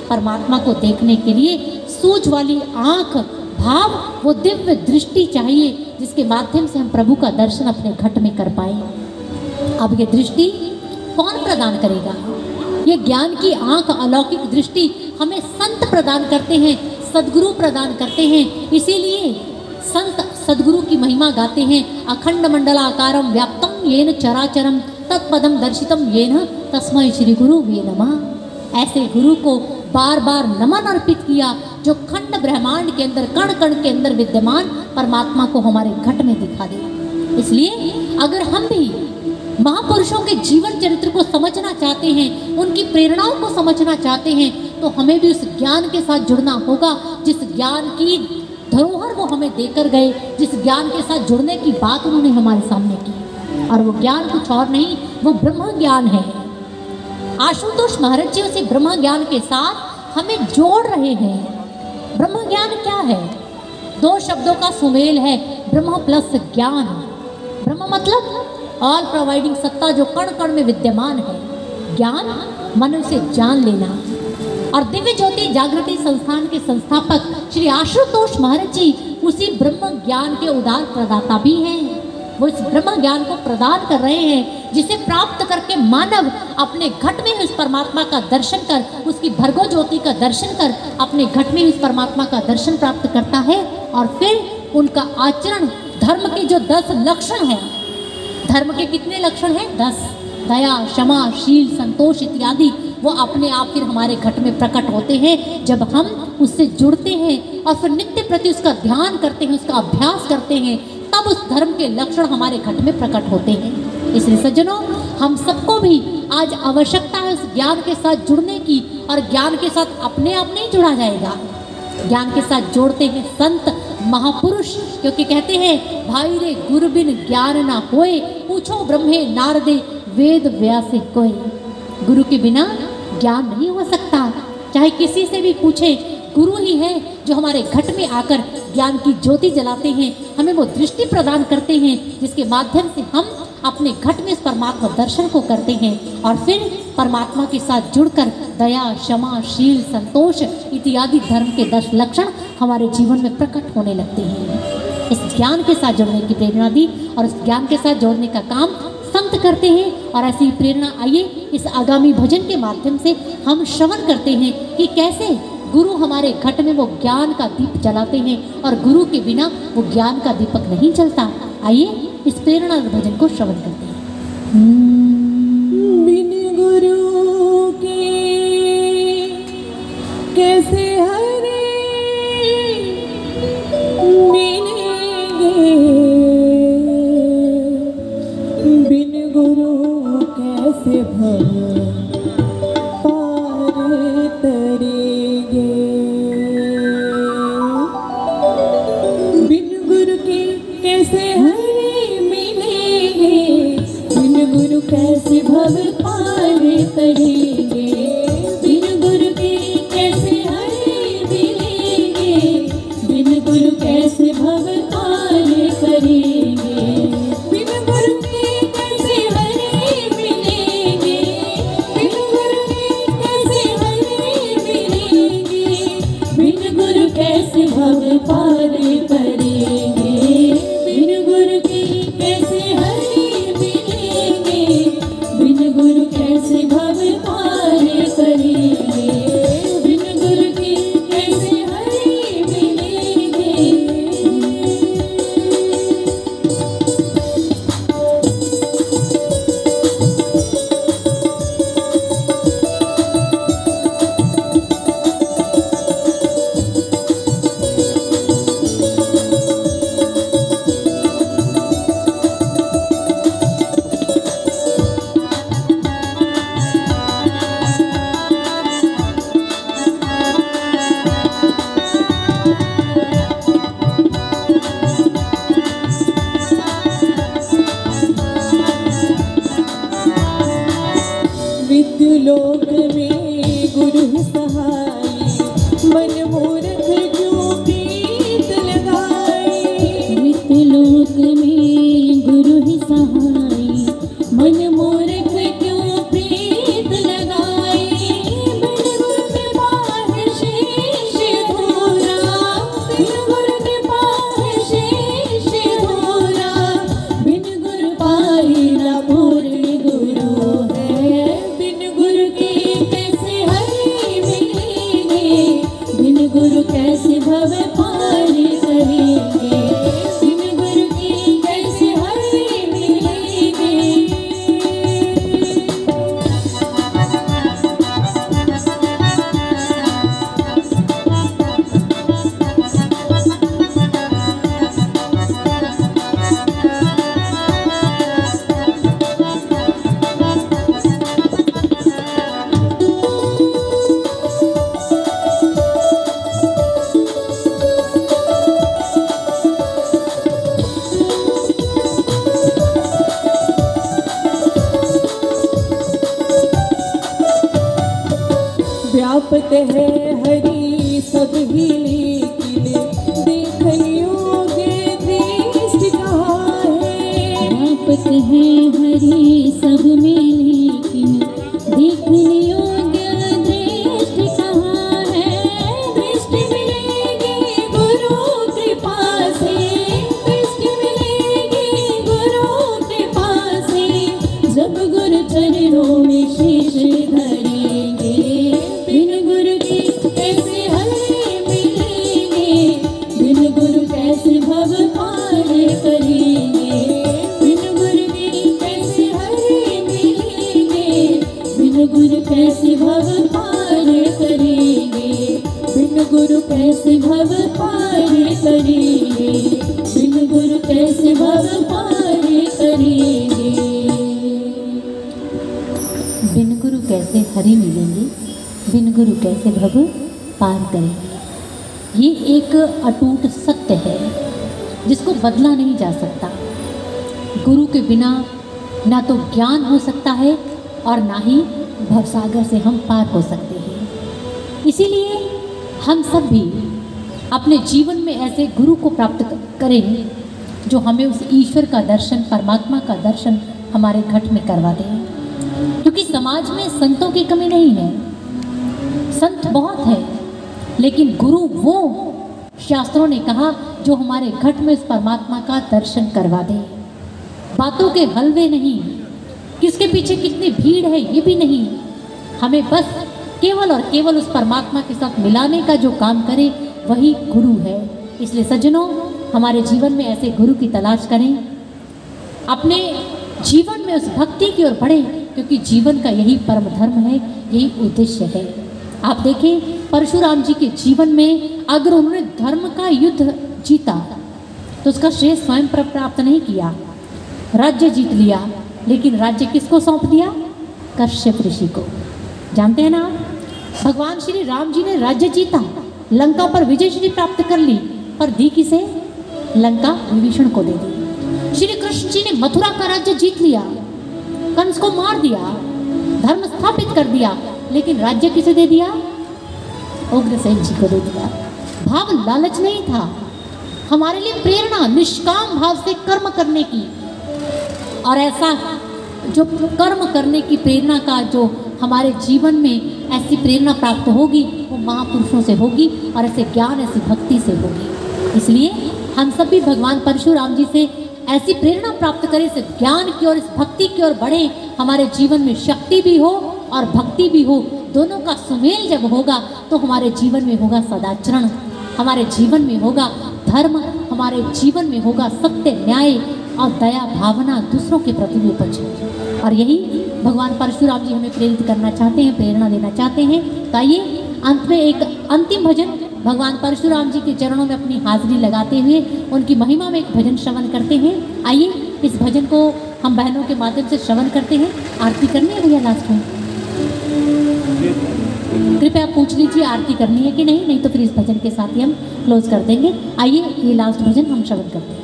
परमात्मा को देखने के लिए सूझ वाली आँख, भाव वो दिव्य दृष्टि चाहिए, जिसके माध्यम से हम प्रभु का दर्शन अपने घट में कर पाए। अब ये दृष्टि कौन प्रदान करेगा? ये ज्ञान की आँख, अलौकिक दृष्टि हमें संत प्रदान करते हैं, सद्गुरु प्रदान करते हैं। इसीलिए संत सद्गुरु की महिमा गाते हैं, अखंड मंडलाकारम व्याप्तम येन चराचरम तत्पदम दर्शितम येन तस्मै श्री गुरु वे नमः। ऐसे गुरु को बार बार नमन अर्पित किया, जो खंड ब्रह्मांड के अंदर, कण कण के अंदर विद्यमान परमात्मा को हमारे घट में दिखा दे। इसलिए अगर हम भी महापुरुषों के जीवन चरित्र को समझना चाहते हैं, उनकी प्रेरणाओं को समझना चाहते हैं, तो हमें भी उस ज्ञान के साथ जुड़ना होगा, जिस ज्ञान की धरोहर वो हमें देकर गए, जिस ज्ञान के साथ जुड़ने की बात उन्होंने हमारे सामने की। और वो ज्ञान कुछ और नहीं, वो ब्रह्म ज्ञान है। आशुतोष महाराज जी उसी ब्रह्म ज्ञान के साथ हमें जोड़ रहे हैं। ब्रह्म ज्ञान क्या है? 2 शब्दों का सुमेल है, ब्रह्म प्लस ज्ञान। ब्रह्म मतलब ऑल प्रोवाइडिंग सत्ता, जो कण कण में विद्यमान है। ज्ञान मन से जान लेना। और दिव्य ज्योति जागृति संस्थान के संस्थापक श्री आशुतोष महाराज जी उसी ब्रह्म ज्ञान के उदार प्रदाता भी हैं। वो इस ब्रह्म ज्ञान को प्रदान कर रहे हैं, जिसे प्राप्त करके मानव अपने घट में उस परमात्मा का दर्शन कर, उसकी भर्गो ज्योति का दर्शन कर अपने घट में उस परमात्मा का दर्शन प्राप्त करता है। और फिर उनका आचरण, धर्म के जो 10 लक्षण हैं, धर्म के कितने लक्षण हैं? 10। दया, क्षमा, शील, संतोष इत्यादि वो अपने आप फिर हमारे घट में प्रकट होते हैं जब हम उससे जुड़ते हैं और फिर नित्य प्रति उसका ध्यान करते हैं, उसका अभ्यास करते हैं, तब उस धर्म के लक्षण हमारे घट में प्रकट होते हैं। इसलिए सज्जनों, हम सबको भी आज आवश्यकता है उस ज्ञान के साथ जुड़ने की, और ज्ञान के साथ अपने आप नहीं जुड़ा जाएगा, ज्ञान के साथ जोड़ते हैं संत महापुरुष, क्योंकि कहते हैं भाई रे गुरु बिन ज्ञान ना होए, पूछो ब्रह्मे नारदे वेद व्यासे कोई। गुरु के बिना ज्ञान नहीं हो सकता, चाहे किसी से भी पूछे, गुरु ही है जो हमारे घट में आकर ज्ञान की ज्योति जलाते हैं, हमें वो दृष्टि प्रदान करते हैं जिसके माध्यम से हम अपने घट में इस परमात्मा दर्शन को करते हैं और फिर परमात्मा के साथ जुड़कर दया, क्षमा, शील, संतोष इत्यादि धर्म के 10 लक्षण हमारे जीवन में प्रकट होने लगते हैं। इस ज्ञान के साथ जुड़ने की प्रेरणा दी और इस ज्ञान के साथ जोड़ने का काम संत करते हैं। और ऐसी प्रेरणा आइए इस आगामी भजन के माध्यम से हम श्रवण करते हैं कि कैसे गुरु हमारे घट में वो ज्ञान का दीप जलाते हैं और गुरु के बिना वो ज्ञान का दीपक नहीं जलता। आइए इस प्रेरणा भजन को श्रवण करते हैं। बिन गुरु के कैसे हरे मिलेंगे, बिन गुरु कैसे भव पार तरेंगे। बिन गुरु के कैसे हरे मिलेंगे, बिन गुरु कैसे भव पार तरेंगे। बिन गुरु के कैसे हरे मिलेंगे, बिन गुरु कैसे भव पार करेंगे। बिन गुरु के कैसे हरे मिलेंगे, बिन गुरु के कैसे हरे मिलेंगे, बिन गुरु कैसे भव पार करेंगे। बिन गुरु के कैसे हरे मिलेंगे, बिन गुरु कैसे भव पार करेंगे। बिन गुरु के कैसे हरे मिलेंगे। विद्युलोक में गुरु सहाय, मन मूर्ख क्यों प्रीत लगाए। विद्युलोक में गुरु ही सहाय, मन मूर्ख क्यों प्रीत लगाए। बिन गुरु कृपा है शेष धूरा, बिन गुरु कृपा है शेष धूरा। बिन गुरु पाई न पूर्ण गुरु है। बिन गुरु के कैसे हरे मिलेंगे, बिन गुरु कैसे भव पार करेंगे। बिन गुरु के कैसे हरे मिलेंगे। व्यापक है हरि सब ही, लेकिन देखन योग्य दृष्टि कहाँ है। व्यापक है हरि सब में, लेकिन देखन योग्य दृष्टि कहाँ है। दृष्टि मिलेगी गुरु कृपा से, दृष्टि मिलेगी गुरु गुरु कैसे भव पार करेंगे, बिन गुरु कैसे भव पार करेंगे, बिन गुरु कैसे भव पार करेंगे। बिन गुरु कैसे हरि मिलेंगे, बिन गुरु कैसे भव पार करेंगे। ये एक अटूट सत्य है जिसको बदला नहीं जा सकता। गुरु के बिना ना तो ज्ञान हो सकता है और ना ही भवसागर से हम पार हो सकते हैं। इसीलिए हम सब भी अपने जीवन में ऐसे गुरु को प्राप्त करें जो हमें उस ईश्वर का दर्शन, परमात्मा का दर्शन हमारे घट में करवा दें। क्योंकि समाज में संतों की कमी नहीं है, संत बहुत है, लेकिन गुरु वो शास्त्रों ने कहा जो हमारे घट में उस परमात्मा का दर्शन करवा दे। बातों के हलवे नहीं, किसके पीछे कितनी भीड़ है ये भी नहीं, हमें बस केवल और केवल उस परमात्मा के साथ मिलाने का जो काम करे वही गुरु है। इसलिए सज्जनों, हमारे जीवन में ऐसे गुरु की तलाश करें, अपने जीवन में उस भक्ति की ओर बढ़े, क्योंकि जीवन का यही परम धर्म है, यही उद्देश्य है। आप देखें परशुराम जी के जीवन में अगर उन्होंने धर्म का युद्ध जीता तो उसका श्रेय स्वयं प्राप्त नहीं किया, राज्य जीत लिया, लेकिन राज्य किसको सौंप दिया? कश्यप ऋषि को। जानते हैं ना आप, भगवान श्री राम जी ने राज्य जीता, लंका पर विजय श्री प्राप्त कर ली, पर दी किसे? लंका विभीषण को दे दी। श्री कृष्ण जी ने मथुरा का राज्य जीत लिया, कंस को मार दिया, धर्म स्थापित कर दिया, लेकिन राज्य किसे दे दिया? उग्रसेन जी को दे दिया। भाव लालच नहीं था, हमारे लिए प्रेरणा निष्काम भाव से कर्म करने की, और ऐसा जो कर्म करने की प्रेरणा का जो हमारे जीवन में ऐसी प्रेरणा प्राप्त होगी वो महापुरुषों से होगी, और ऐसे ज्ञान, ऐसी भक्ति से होगी। इसलिए हम सब भी भगवान परशुराम जी से ऐसी प्रेरणा प्राप्त करें, इस ज्ञान की और इस भक्ति की ओर बढ़े। हमारे जीवन में शक्ति भी हो और भक्ति भी हो, दोनों का सुमेल जब होगा तो हमारे जीवन में होगा सदाचरण, हमारे जीवन में होगा धर्म, हमारे जीवन में होगा सत्य, न्याय और दया भावना दूसरों के प्रति भी उपज। और यही भगवान परशुराम जी हमें प्रेरित करना चाहते हैं, प्रेरणा देना चाहते हैं। तो आइए अंत में एक अंतिम भजन भगवान परशुराम जी के चरणों में अपनी हाजिरी लगाते हुए उनकी महिमा में एक भजन श्रवण करते हैं। आइए इस भजन को हम बहनों के माध्यम से श्रवण करते हैं। आरती करनी है भैया लास्ट में? कृपया पूछ लीजिए आरती करनी है कि नहीं, नहीं तो फिर इस भजन के साथ ही हम क्लोज कर देंगे। आइए ये लास्ट भजन हम श्रवण करते हैं।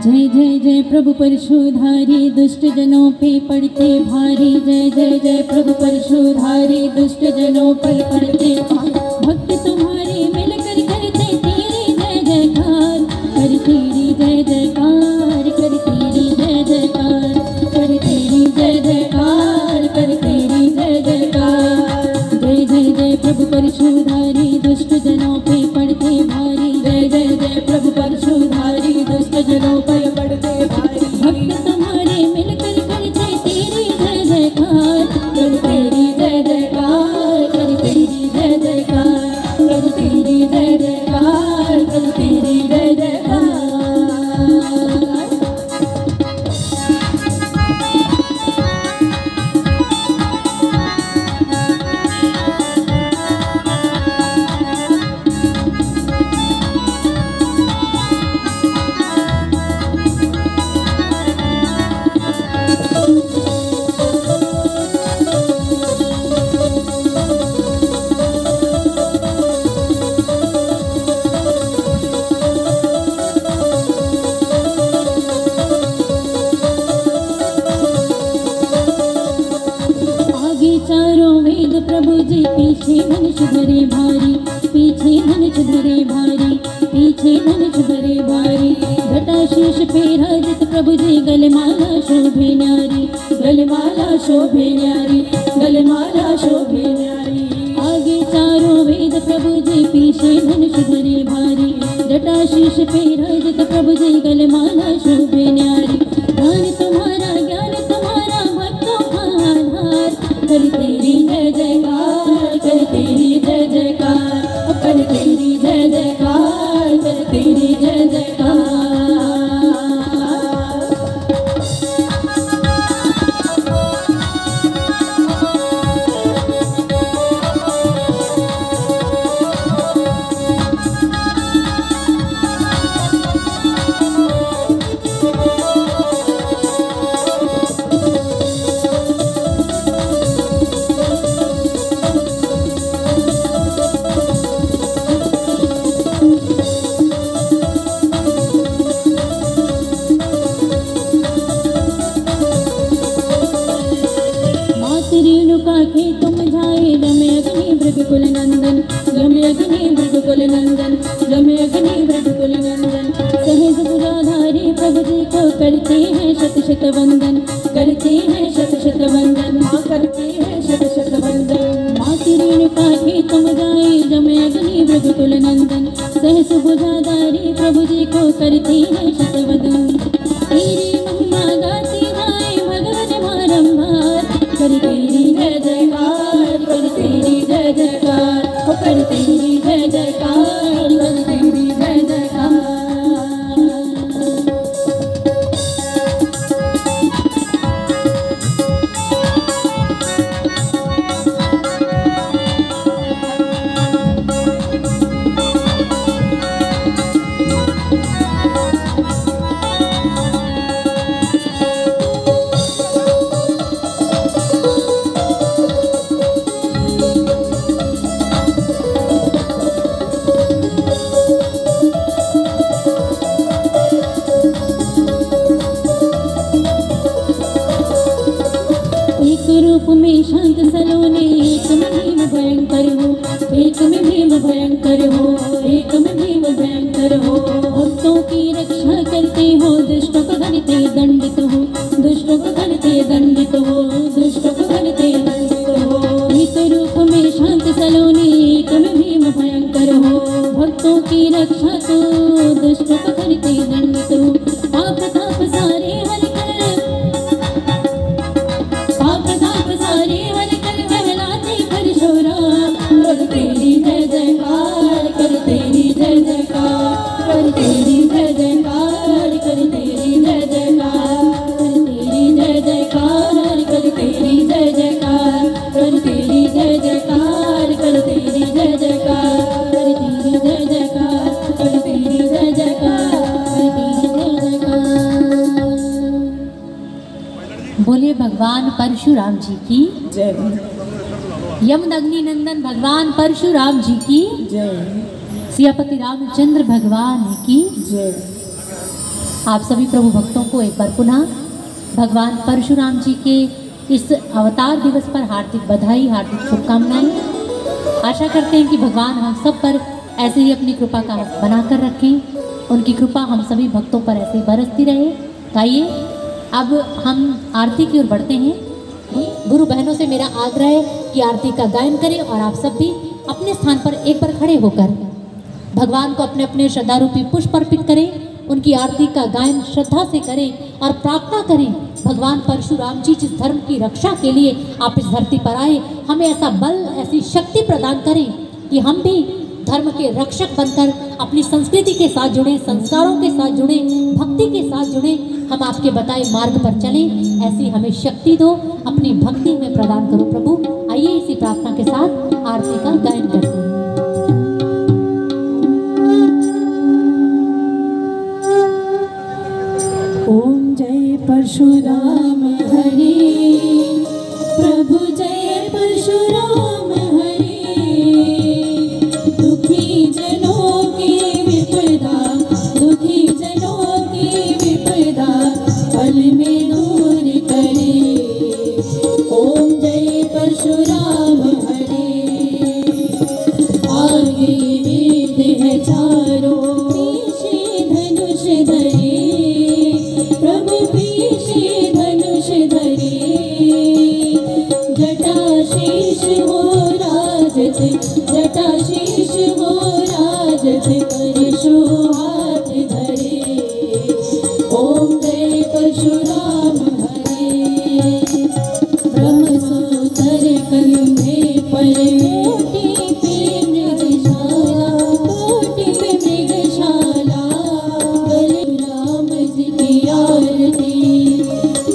जय जय जय प्रभु परशुधारी, दुष्ट जनों पे पड़ते भारी। जय जय जय प्रभु परशुधारी, दुष्ट जनों पे पड़ते भारी। भक्त तुम्हारे मिलकर करते तेरी जय जयकार, कर तेरी जय जयकार, कर तेरी जय जयकार, कर तेरी जय जयकार, कर तेरी जय जयकार। जय जय जय प्रभु परशुधारी, दुष्ट जनों पे पड़ते भारी। जय जय जय प्रभु परशुधारी, दुष्ट जनों पर पड़ते भारी। भक्त तुम्हारे मिलकर करते तेरी जय जयकार, कर तेरी जय जयकार, कर तेरी जय जयकार, कर तेरी जय जयकार, कर तेरी जय जयकार। प्रभु जी पीछे धनुष धरे भारी, पीछे धनुष धरे भारी, पीछे धनुष धरे भारी। घटाशीष पे राजित प्रभु जी, गलमाला शोभे न्यारी, गलमाला शोभे न्यारी, गलमाला शोभे न्यारी। आगे चारों वेद प्रभु जी, पीछे धनुष धरे भारी। घटाशीष पे राजित प्रभु जी, गलमाला शोभे न्यारी। ज्ञान तुम्हारा, ज्ञान तुम्हारा, भक्तों का आधार। कर तेरी जय जयकार, कर तेरी जय जयकार, कर तेरी जय जयकार, कर तेरी जय जयकार। काहे तुम जाए रमे अग्नि मृगकुल नंदन, रमे अग्नि मृगकुल नंदन, रमे अग्नि मृगकुल नंदन। सहज सुराधारी प्रभु जी को करते हैं शत शत वंदन, करते हैं शत शत वंदन, माँ करते हैं शत शत वंदन। माँ की रेणुका काहे तुम जाए रमे अग्नि मृगकुल नंदन, सहज सुराधारी प्रभु जी को करते हैं शत वंदन। तेरी महिमा गाती जाए भगवान बारंबार, कर तेरी जय जयकार, कर तेरी जय जयकार, कर तेरी जय जयकार, कर तेरी जय जयकार। रूप में शांत सलोने, एक में भीम भयंकर हो, एक में भीम भयंकर हो, एक में भीम भयंकर हो। भक्तों की रक्षा करते हो, दुष्टों को घनते दंडित हो, दुष्टों को घनते दंडित हो, दुष्टों को घनते दंडित हो। एक रूप में शांत सलोने, एक में भीम भयंकर हो, भक्तों की रक्षा तो दुष्टों को घनते दंडित हो। पाप ताप सारे हर कर तेरी जय जयकार, कर तेरी जय जयकार, कर तेरी जय जयकार, कर तेरी जय जयकार, कर तेरी जय जयकार, कर तेरी जय जयकार, कर तेरी जय जयकार, कर तेरी जय जयकार, कर तेरी जय जयकार, कर तेरी जय जयकार, कर तेरी जय जयकार। बोलिए भगवान परशुराम जी की जय, यमदग्नि नंदन भगवान परशुराम जी की जय, सियापति रामचंद्र भगवान की जय। आप सभी प्रभु भक्तों को एक बार पुनः भगवान परशुराम जी के इस अवतार दिवस पर हार्दिक बधाई, हार्दिक शुभकामनाएं। आशा करते हैं कि भगवान हम सब पर ऐसे ही अपनी कृपा का बनाकर रखें, उनकी कृपा हम सभी भक्तों पर ऐसे ही बरसती रहे। आइए अब हम आरती की ओर बढ़ते हैं। गुरु बहनों से मेरा आग्रह है कि आरती का गायन करें और आप सब भी अपने स्थान पर एक बार खड़े होकर भगवान को अपने अपने श्रद्धा रूपी पुष्प अर्पित करें, उनकी आरती का गायन श्रद्धा से करें और प्रार्थना करें भगवान परशुराम जी जिस धर्म की रक्षा के लिए आप इस धरती पर आए, हमें ऐसा बल, ऐसी शक्ति प्रदान करें कि हम भी धर्म के रक्षक बनकर अपनी संस्कृति के साथ जुड़े, संस्कारों के साथ जुड़े, भक्ति के साथ जुड़े, हम आपके बताए मार्ग पर चलें। ऐसी हमें शक्ति दो, अपनी भक्ति में प्रदान करो प्रभु। आइए इसी प्रार्थना के साथ आरती का गायन करते हैं। ओम जय परशुराम हरि, प्रभु जय परशुराम हरि। दुखी जनों की विपदा, दुखी जनों की विपदा पल में दूर करे। ओम जय परशुराम हरि। आगे वेद है चारों, पीछे धनुष धरे, प्रभु पीछे धनुष धरे। जटाशीष हो राजत, जटाशीष हो राजत, परशु हाथ धरे। ओम जय परशुराम हरे। ब्रह्मसूत्र कंधे पर, कोटि पे मृगशाला, कोटि पे मृगशाला। बलराम जी की आरती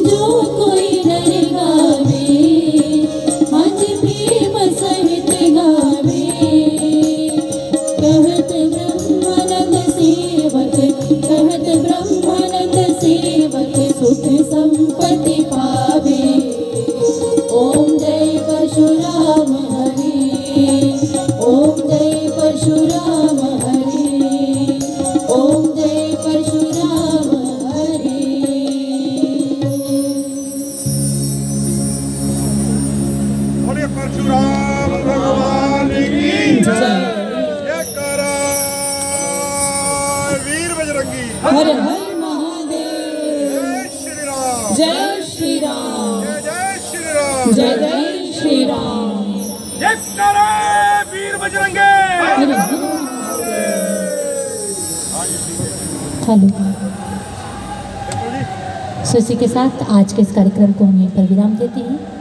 जो कोई नर गावे, आज भीम सहित गावे। कहत ब्रह्मानंद सेवक, कहत ब्रह्मानंद सेवक, सुख संपत्ति पावे। ओम जय परशुराम हरि, ओम जय परशुराम हरि, ओम जय परशुराम हरि। बोलिए जय जय श्री राम। जय करे वीर बजरंगे। हेलो। सो इसी के साथ आज के इस कार्यक्रम को हम यहीं पर विराम देते हैं।